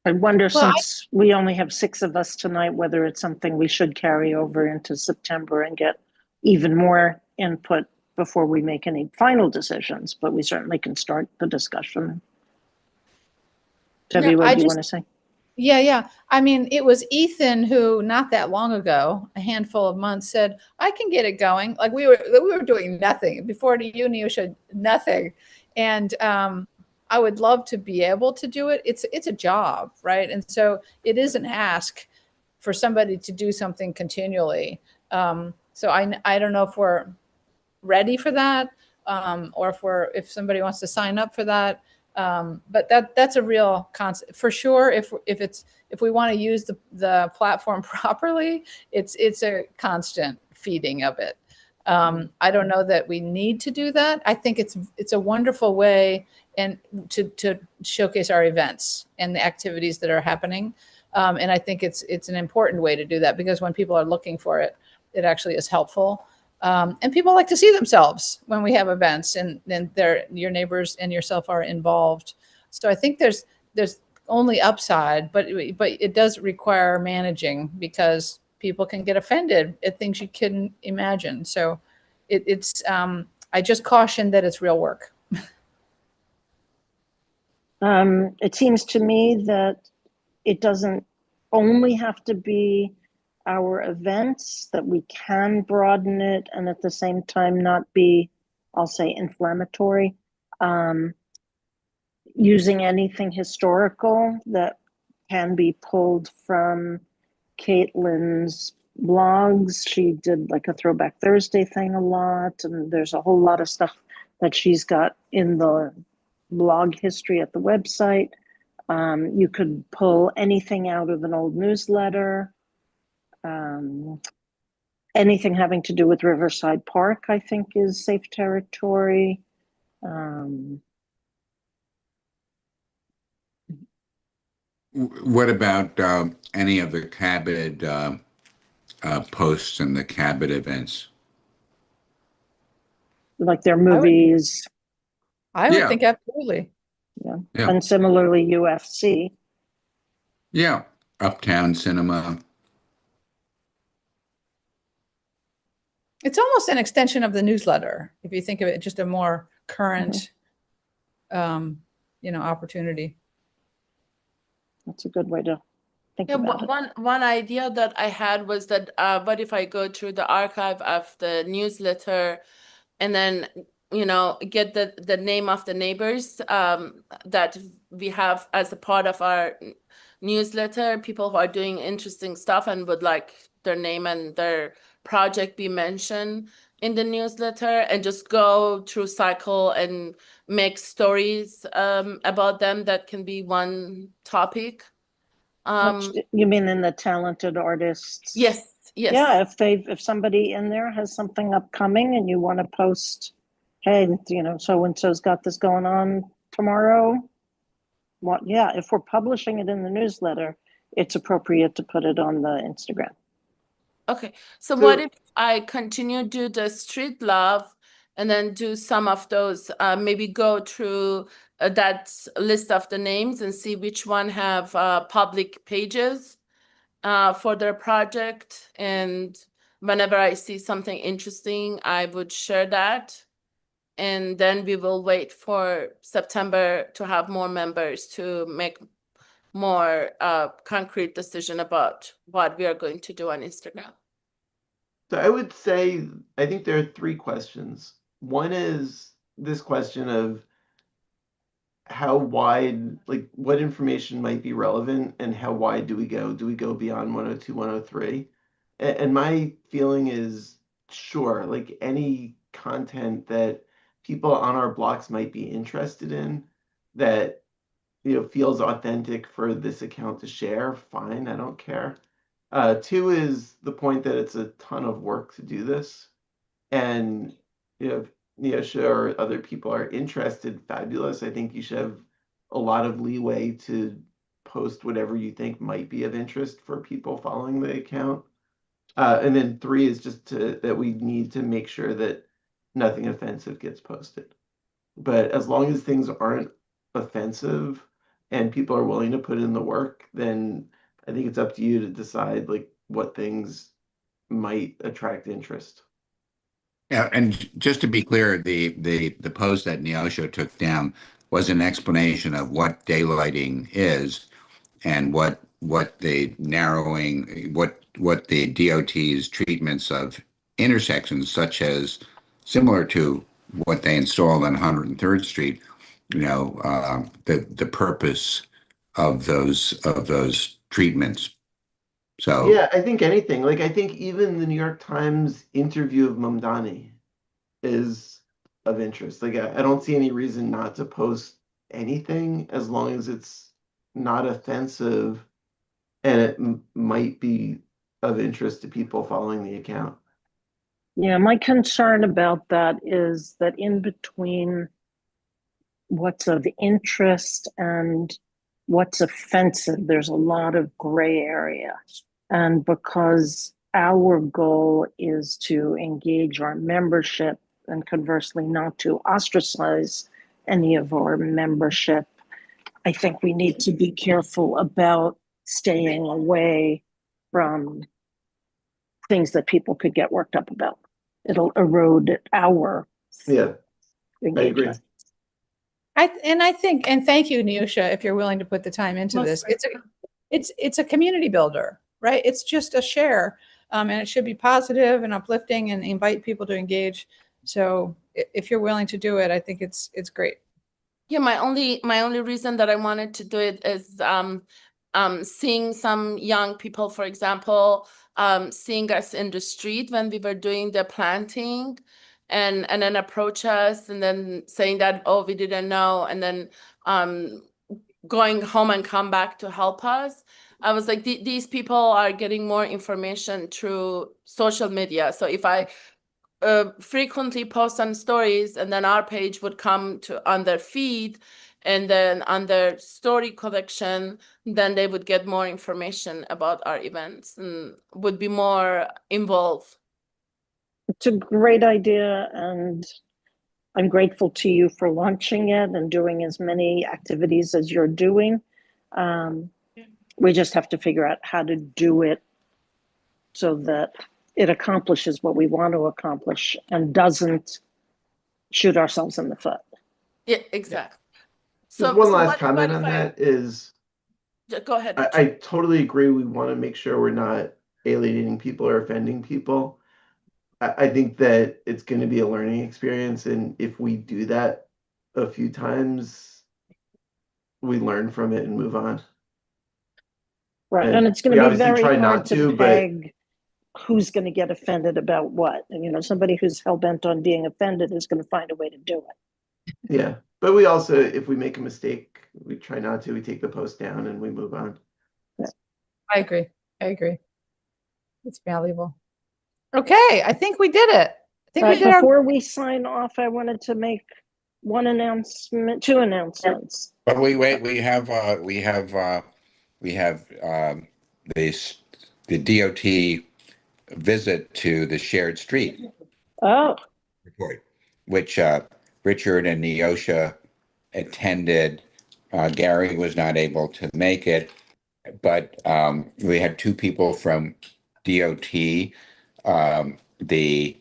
I wonder, since we only have 6 of us tonight, whether it's something we should carry over into September and get even more input before we make any final decisions, but we certainly can start the discussion. Debbie, what do you want to say? Yeah. I mean, it was Ethan who, not that long ago, a handful of months, said, I can get it going. Like we were doing nothing before you, Neusha, nothing. And I would love to be able to do it. It's a job, right? And so it is an ask for somebody to do something continually. So I don't know if we're ready for that, or if somebody wants to sign up for that. But that's a real concept for sure. If we want to use the platform properly, it's a constant feeding of it. I don't know that we need to do that. I think it's a wonderful way and to showcase our events and the activities that are happening. And I think it's an important way to do that, because when people are looking for it, it actually is helpful. And people like to see themselves when we have events, and your neighbors and yourself are involved. So I think there's only upside, but it does require managing, because people can get offended at things you couldn't imagine. So it's I just caution that it's real work. It seems to me that it doesn't only have to be our events, that we can broaden it and at the same time not be, I'll say, inflammatory. Using anything historical that can be pulled from Caitlin's blogs. She did like a Throwback Thursday thing a lot, and there's a whole lot of stuff that she's got in the blog history at the website. You could pull anything out of an old newsletter. Anything having to do with Riverside Park, I think, is safe territory. What about any of the Cabot posts and the Cabot events? Like their movies. I would think absolutely. Yeah. And similarly, UFC. Yeah. Uptown Cinema. It's almost an extension of the newsletter, if you think of it, just a more current, opportunity. That's a good way to think about it. One idea that I had was that what if I go through the archive of the newsletter and then get the name of the neighbors that we have as a part of our newsletter, people who are doing interesting stuff and would like their name and their project be mentioned in the newsletter, and just go through cycle and make stories about them that can be one topic. You mean in the talented artists? Yes. Yeah, if somebody in there has something upcoming and you want to post hey, so-and-so's got this going on tomorrow. What, yeah, if we're publishing it in the newsletter, it's appropriate to put it on the Instagram. Okay, so what if I continue to do the street love and then do some of those, maybe go through that list of the names and see which one have public pages for their project, and whenever I see something interesting, I would share that. And then we will wait for September to have more members to make more concrete decision about what we are going to do on Instagram. So I would say, I think there are 3 questions. One is this question of how wide, like what information might be relevant and how wide do we go? Do we go beyond 102, 103? And my feeling is, sure, like any content that people on our blocks might be interested in that, feels authentic for this account to share, fine, I don't care. 2 is the point that it's a ton of work to do this. And, if Neosha or other people are interested, fabulous. I think you should have a lot of leeway to post whatever you think might be of interest for people following the account. And then 3 is just that we need to make sure that nothing offensive gets posted. But as long as things aren't offensive and people are willing to put in the work, then I think it's up to you to decide like what things might attract interest. Yeah, and just to be clear, the post that Neosho took down was an explanation of what daylighting is and what the narrowing, what the DOT's treatments of intersections, such as similar to what they installed on 103rd Street, the purpose of those treatments. So Yeah, I think anything. Like I think even the New York Times interview of Mamdani is of interest. Like I don't see any reason not to post anything as long as it's not offensive and it might be of interest to people following the account. Yeah, my concern about that is that in between what's of interest and what's offensive, there's a lot of gray area. And because our goal is to engage our membership and conversely not to ostracize any of our membership, I think we need to be careful about staying away from things that people could get worked up about. It'll erode our engagement. I agree. And thank you, Neosha, if you're willing to put the time into this. It's a community builder, right? It's just a share, and it should be positive and uplifting and invite people to engage. So if you're willing to do it, I think it's great. Yeah, my only reason that I wanted to do it is seeing some young people, for example, seeing us in the street when we were doing the planting, and then approach us and then saying that, oh, we didn't know, and then going home and come back to help us. I was like, these people are getting more information through social media. So if I frequently post on stories, and then our page would come on their feed, and then on their story collection, then they would get more information about our events and would be more involved. It's a great idea, and I'm grateful to you for launching it and doing as many activities as you're doing. We just have to figure out how to do it so that it accomplishes what we want to accomplish and doesn't shoot ourselves in the foot. Yeah, exactly. So one last comment on that is, go ahead. I totally agree. We want to make sure we're not alienating people or offending people. I think that it's going to be a learning experience, and if we do that a few times, we learn from it and move on. Right, and it's going to be very hard to peg who's going to get offended about what. And somebody who's hell-bent on being offended is going to find a way to do it. Yeah, but we also, if we make a mistake, we try not to. We take the post down and we move on. Yeah. I agree. It's valuable. Okay, I think we did it. I think we But did our, before we sign off, I wanted to make two announcements. But we have this, the DOT visit to the shared street Oh, report, which Richard and Neosha attended. Gary was not able to make it, but we had two people from DOT, the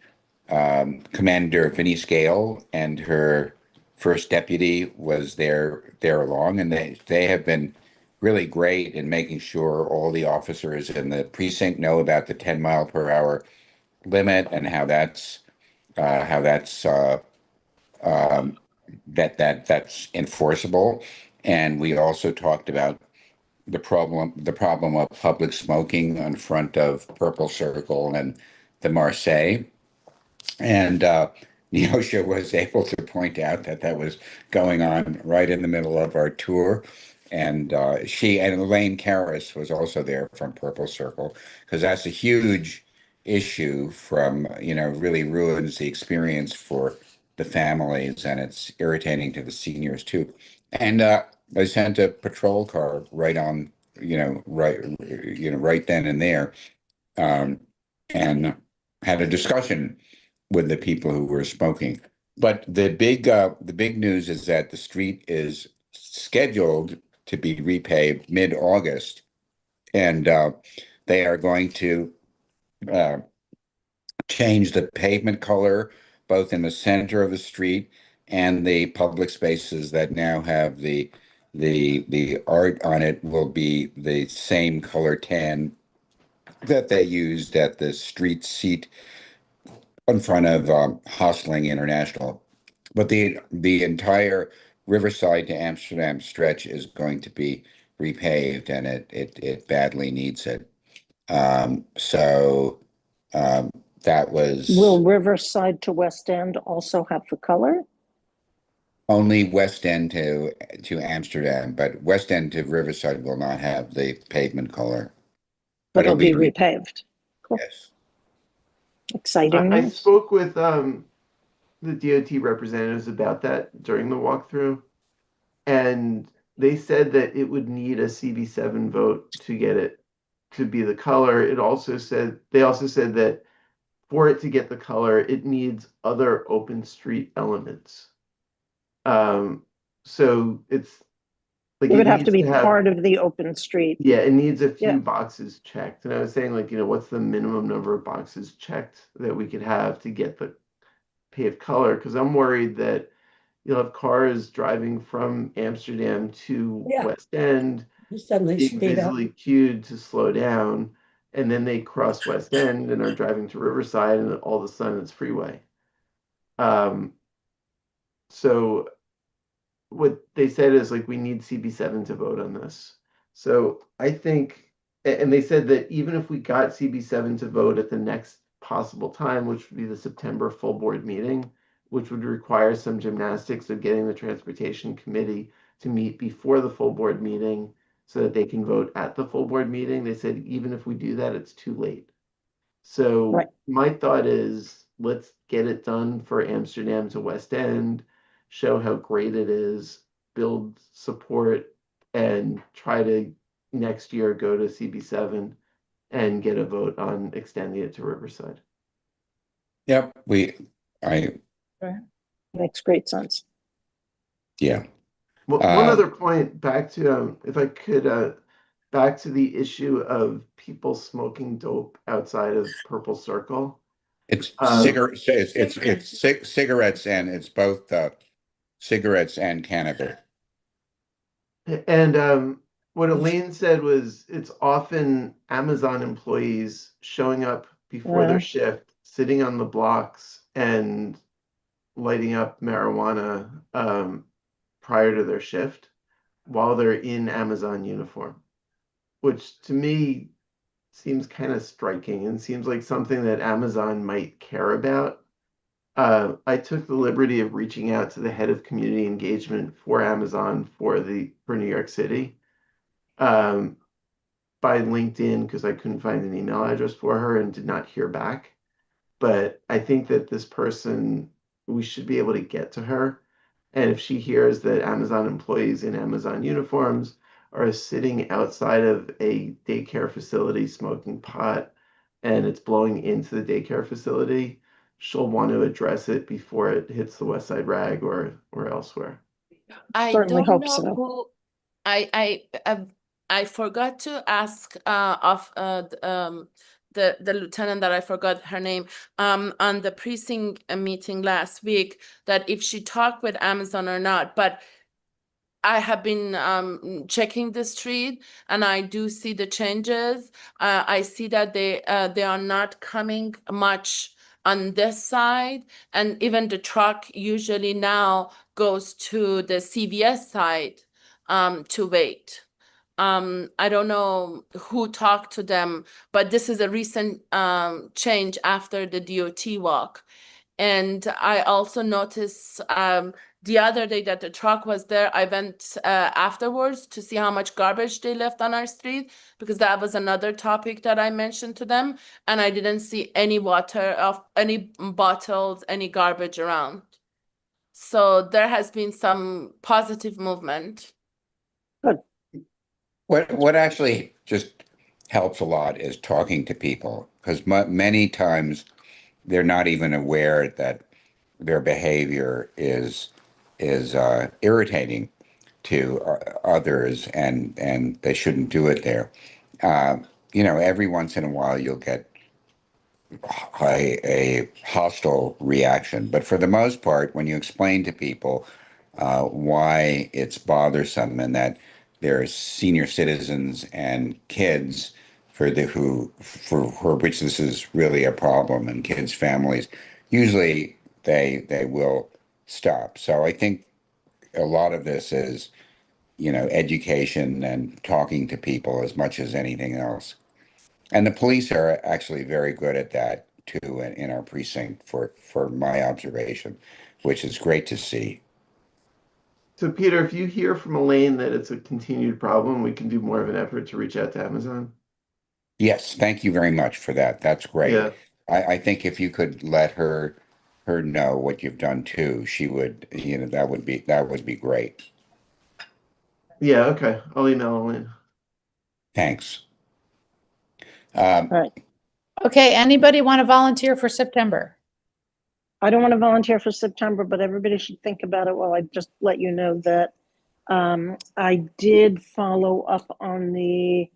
Commander Vinnie Scale and her first deputy was there along, and they have been really great in making sure all the officers in the precinct know about the 10-mile-per-hour limit and how that's that's enforceable. And we also talked about the problem of public smoking in front of Purple Circle and the Marseille. And Neosha was able to point out that that was going on right in the middle of our tour. And she and Elaine Karras was also there from Purple Circle, because that's a huge issue from, really ruins the experience for the families, and it's irritating to the seniors too. And I sent a patrol car right on, right then and there, and had a discussion with the people who were smoking. But the big news is that the street is scheduled to be repaved mid-August, and they are going to uh, change the pavement color both in the center of the street and the public spaces that now have the art on it will be the same color tan that they used at the street seat in front of Hostling International. But the entire Riverside to Amsterdam stretch is going to be repaved, and it badly needs it. So that was will Riverside to West End also have the color? only West End to Amsterdam, but West End to Riverside will not have the pavement color. But it'll be repaved. Cool. Yes. Exciting I news. spoke with the DOT representatives about that during the walkthrough, and they said that it would need a CB7 vote to get it to be the color. They also said that for it to get the color, it needs other open street elements. So it's like It would have needs to be have, part of the open street. yeah, it needs a few Yeah. boxes checked. And I was saying, like, what's the minimum number of boxes checked that we could have to get the paved color? Because I'm worried that you'll have cars driving from Amsterdam to West End, Suddenly being speed up. visually cued to slow down, and then they cross West End and are driving to Riverside, and all of a sudden it's freeway. So what they said is, like, we need CB7 to vote on this. So I think, and they said that even if we got CB7 to vote at the next possible time, which would be the September full board meeting, which would require some gymnastics of getting the transportation committee to meet before the full board meeting so that they can vote at the full board meeting. They said, even if we do that, it's too late. So Right. my thought is, let's get it done for Amsterdam to West End, show how great it is, build support, and try to next year go to CB7 and get a vote on extending it to Riverside. Yep. Makes great sense. Yeah. Well, one other point, back to if I could, back to the issue of people smoking dope outside of Purple Circle. It's cigarettes. It's cigarettes, and it's both cigarettes and cannabis. And what Elaine said was, it's often Amazon employees showing up before Yeah. their shift, sitting on the blocks and lighting up marijuana prior to their shift while they're in Amazon uniform, which to me seems kind of striking and seems like something that Amazon might care about. I took the liberty of reaching out to the head of community engagement for Amazon for New York City by LinkedIn, because I couldn't find an email address for her and did not hear back. but I think that this person, we should be able to get to her. And if she hears that Amazon employees in Amazon uniforms are sitting outside of a daycare facility smoking pot and it's blowing into the daycare facility, she'll want to address it before it hits the West Side Rag or elsewhere. I Certainly don't hope know so. who, I forgot to ask of the lieutenant that I forgot her name on the precinct meeting last week, that if she talked with Amazon or not, but I have been checking the street and I do see the changes. I see that they are not coming much on this side, and even the truck usually now goes to the CVS side to wait. I don't know who talked to them, but this is a recent change after the DOT walk. And I also noticed the other day that the truck was there. I went afterwards to see how much garbage they left on our street, because that was another topic that I mentioned to them. And I didn't see any water of any bottles, any garbage around. So there has been some positive movement. Good. What actually just helps a lot is talking to people, because many times they're not even aware that their behavior is irritating to others, and they shouldn't do it there. Every once in a while you'll get a hostile reaction, but for the most part, when you explain to people why it's bothersome, and that there's senior citizens and kids for which this is really a problem, and kids' families, usually they will stop. So I think a lot of this is, education and talking to people as much as anything else. And the police are actually very good at that too in our precinct, for my observation, which is great to see. So Peter, if you hear from Elaine that it's a continued problem, we can do more of an effort to reach out to Amazon. Yes, thank you very much for that. That's great. Yeah. I think if you could let her know what you've done too, she would, that would be great. Yeah, okay. I'll email Elaine. Thanks. Right. Okay, anybody want to volunteer for September? I don't want to volunteer for September, but everybody should think about it. Well, I just let you know that I did follow up on the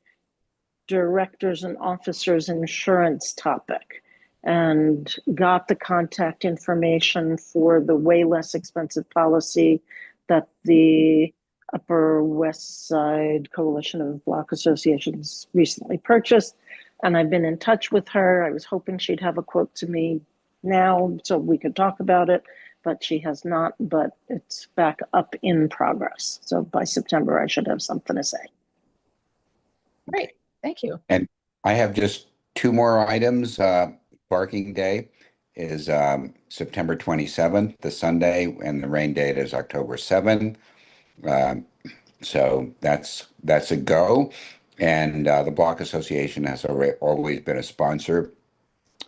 directors and officers insurance topic and got the contact information for the way less expensive policy that the Upper West Side Coalition of Block Associations recently purchased. And I've been in touch with her. I was hoping she'd have a quote to me now so we could talk about it, but she has not, but it's back up in progress. So by September, I should have something to say. Great, thank you. And I have just two more items. Barking Day is September 27th, the Sunday, and the rain date is October 7th. So that's a go. And the Block Association has always been a sponsor,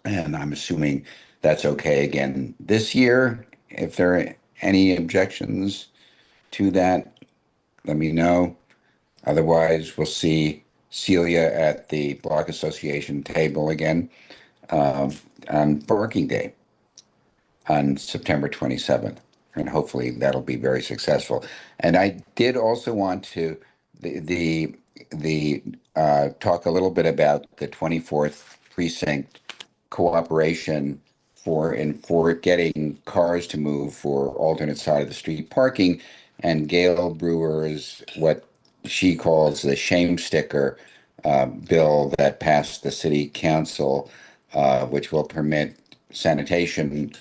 and I'm assuming that's okay again this year. If there are any objections to that, let me know. Otherwise, we'll see Celia at the Block Association table again on Barking Day on September 27th. And hopefully that'll be very successful. And I did also want to talk a little bit about the 24th precinct cooperation for getting cars to move for alternate side of the street parking. And Gail Brewer's, what she calls the shame sticker bill that passed the city council, which will permit sanitation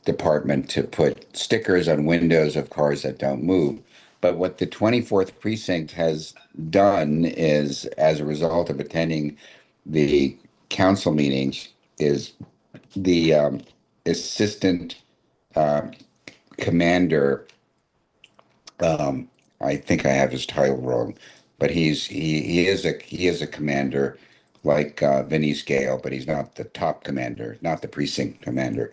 department to put stickers on windows of cars that don't move. But what the 24th precinct has done is, as a result of attending the council meetings, is the assistant commander, I think I have his title wrong, but he is a commander like Vinny Scale, but he's not the top commander, not the precinct commander.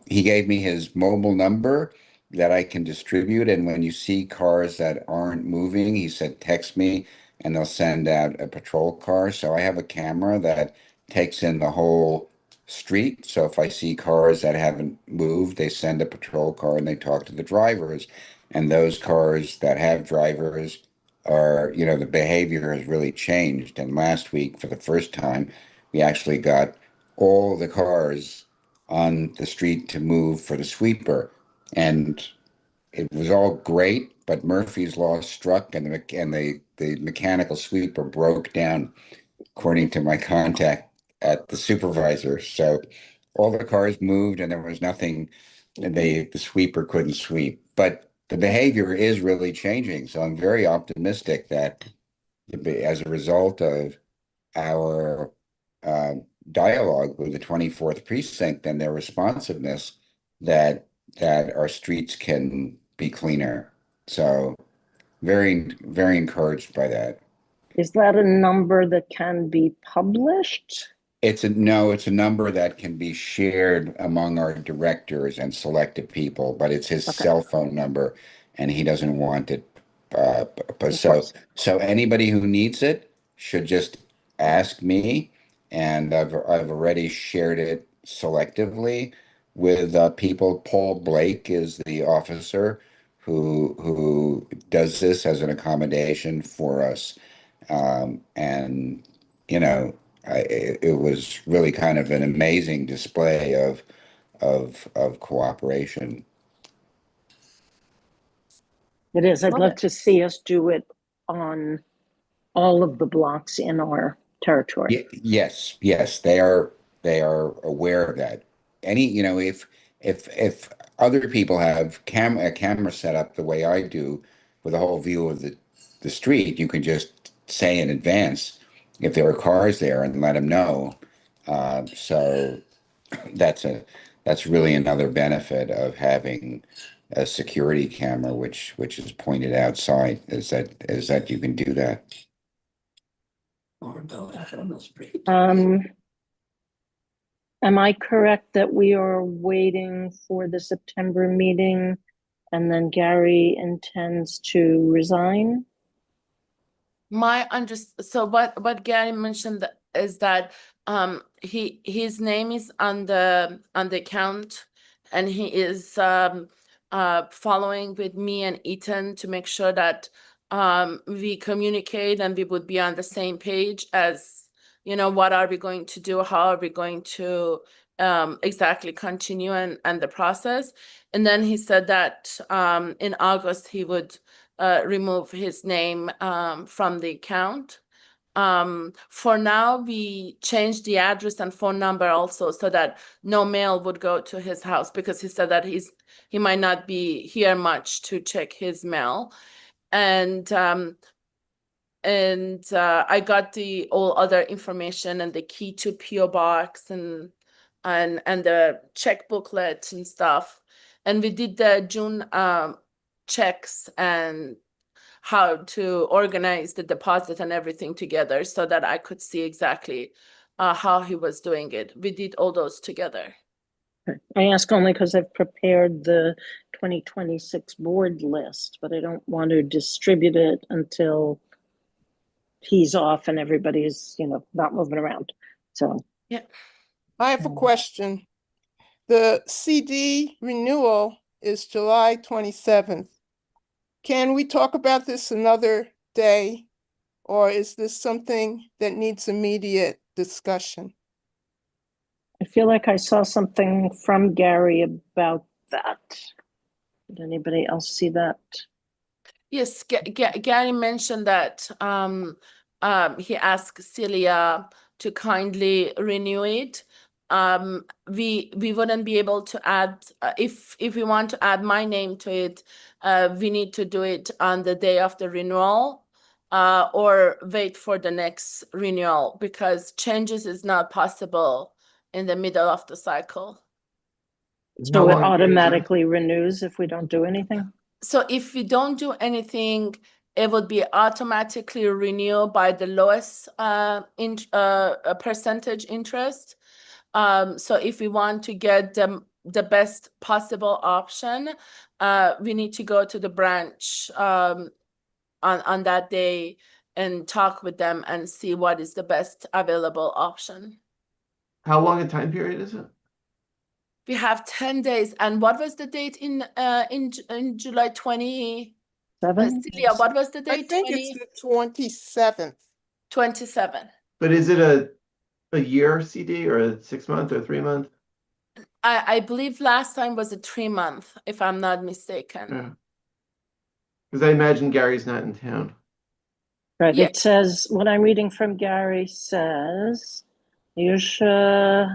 He gave me his mobile number that I can distribute. And when you see cars that aren't moving, he said, text me and they'll send out a patrol car. So I have a camera that takes in the whole street. So if I see cars that haven't moved, they send a patrol car and they talk to the drivers. And those cars that have drivers are, you know, the behavior has really changed. And last week, for the first time, we actually got all the cars on the street to move for the sweeper. And it was all great, but Murphy's Law struck and the mechanical sweeper broke down, according to my contact at the supervisor. So all the cars moved and there was nothing, and the sweeper couldn't sweep. But the behavior is really changing. So I'm very optimistic that as a result of our dialogue with the 24th precinct and their responsiveness, that our streets can be cleaner. So very, very encouraged by that. Is that a number that can be published? It's a number that can be shared among our directors and selected people, but it's his cell phone number and he doesn't want it. So anybody who needs it should just ask me, and I've already shared it selectively with people. Paul Blake is the officer who does this as an accommodation for us, and you know, it was really kind of an amazing display of cooperation. It is. I'd love to see us do it on all of the blocks in our territory. Yes, they are aware of that. If other people have a camera set up the way I do with a whole view of the street, you can just say in advance if there are cars there and let them know. So that's really another benefit of having a security camera, which is pointed outside, is that you can do that. Am I correct that we are waiting for the September meeting and then Gary intends to resign? So what Gary mentioned is that his name is on the account, and he is following with me and Ethan to make sure that we communicate and we would be on the same page as, you know, what are we going to do, how are we going to exactly continue and the process. And then he said that in August he would remove his name from the account. For now, we changed the address and phone number also so that no mail would go to his house, because he said that he might not be here much to check his mail. And I got the all other information and the key to PO box and the check booklet and stuff. And we did the June checks and how to organize the deposit and everything together so that I could see exactly how he was doing it. We did all those together. I ask only because I've prepared the 2026 board list, but I don't want to distribute it until he's off and everybody's, you know, not moving around. So yeah. I have a question. The CD renewal is July 27th. Can we talk about this another day, or is this something that needs immediate discussion? I feel like I saw something from Gary about that. Did anybody else see that? Yes, Gary mentioned that he asked Celia to kindly renew it. We wouldn't be able to add, if we want to add my name to it, we need to do it on the day of the renewal or wait for the next renewal, because changes is not possible in the middle of the cycle. So it automatically renews if we don't do anything? So if we don't do anything, it would be automatically renewed by the lowest percentage interest. So if we want to get the best possible option, we need to go to the branch on that day and talk with them and see what is the best available option. How long a time period is it? We have 10 days. And what was the date in July 20? Celia, what was the I date? think it's the 27th. 27. But is it a year CD or a 6 month or 3 month? I believe last time was a 3-month, if I'm not mistaken. Yeah. Because I imagine Gary's not in town. Right, Yeah. it says, what I'm reading from Gary says, Neosha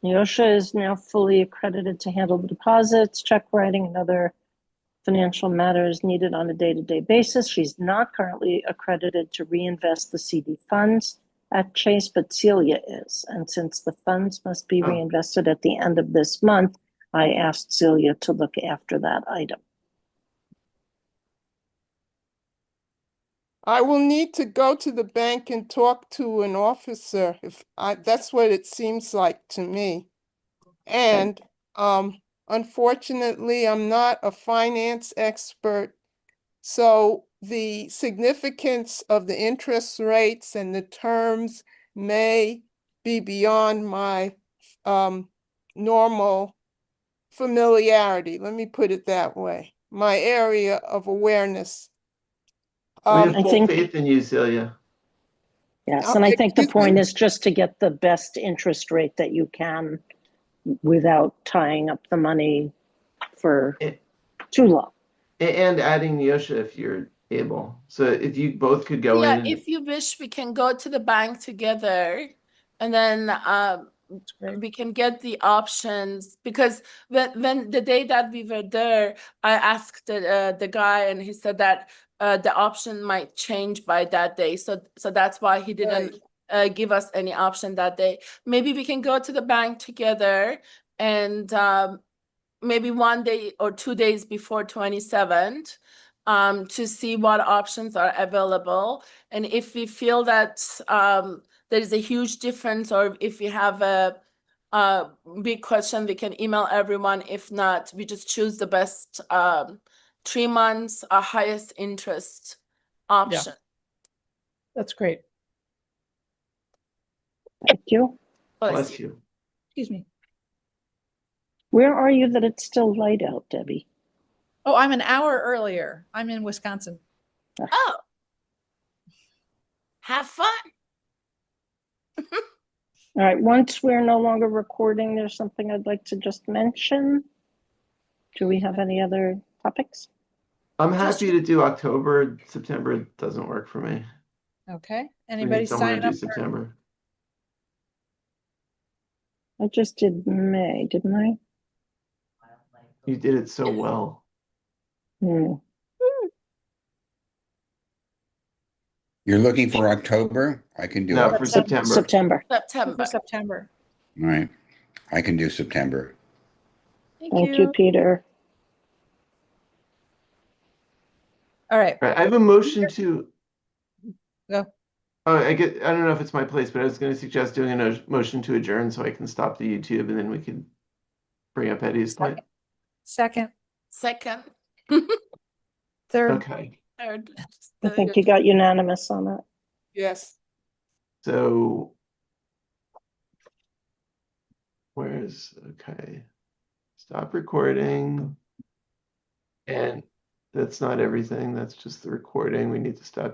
is now fully accredited to handle the deposits, check writing, and other financial matters needed on a day-to-day basis. She's not currently accredited to reinvest the CD funds at Chase, but Celia is. And since the funds must be reinvested at the end of this month, I asked Celia to look after that item. I will need to go to the bank and talk to an officer that's what it seems like to me. And unfortunately, I'm not a finance expert. So the significance of the interest rates and the terms may be beyond my normal familiarity. Let me put it that way. My area of awareness. We have I full think- faith in you, Celia. Yes, and I think the Excuse me? point is just to get the best interest rate that you can without tying up the money for too long. And adding Neosha if you're able. So if you both could go Yeah, in. if you wish, we can go to the bank together, and then we can get the options, because when the day that we were there, I asked the guy, and he said that the option might change by that day. So that's why he didn't give us any option that day. Maybe we can go to the bank together, and maybe 1 day or 2 days before 27th. To see what options are available. And if we feel that there is a huge difference, or if we have a big question, we can email everyone. If not, we just choose the best 3 months, highest interest option. That's great. Thank you. Bless you. Excuse me. Where are you that it's still light out, Debbie? Oh, I'm an hour earlier. I'm in Wisconsin. Oh, have fun. All right, once we're no longer recording, there's something I'd like to just mention. Do we have any other topics? I'm happy to do October. September doesn't work for me. Okay. We Anybody need someone sign to up? do September. I just did May, didn't I? You did it so well. You're looking for October? I can do No, it. for September. September. September. All right. I can do September. Thank you, Peter. All right. Right, I have a motion to. Go. Oh, I don't know if it's my place, but I was going to suggest doing a motion to adjourn so I can stop the YouTube, and then we can bring up Eddie's point. Second. Third. Okay. Third. I think you got unanimous on that. Yes. So okay. Stop recording. And that's not everything. That's just the recording. We need to stop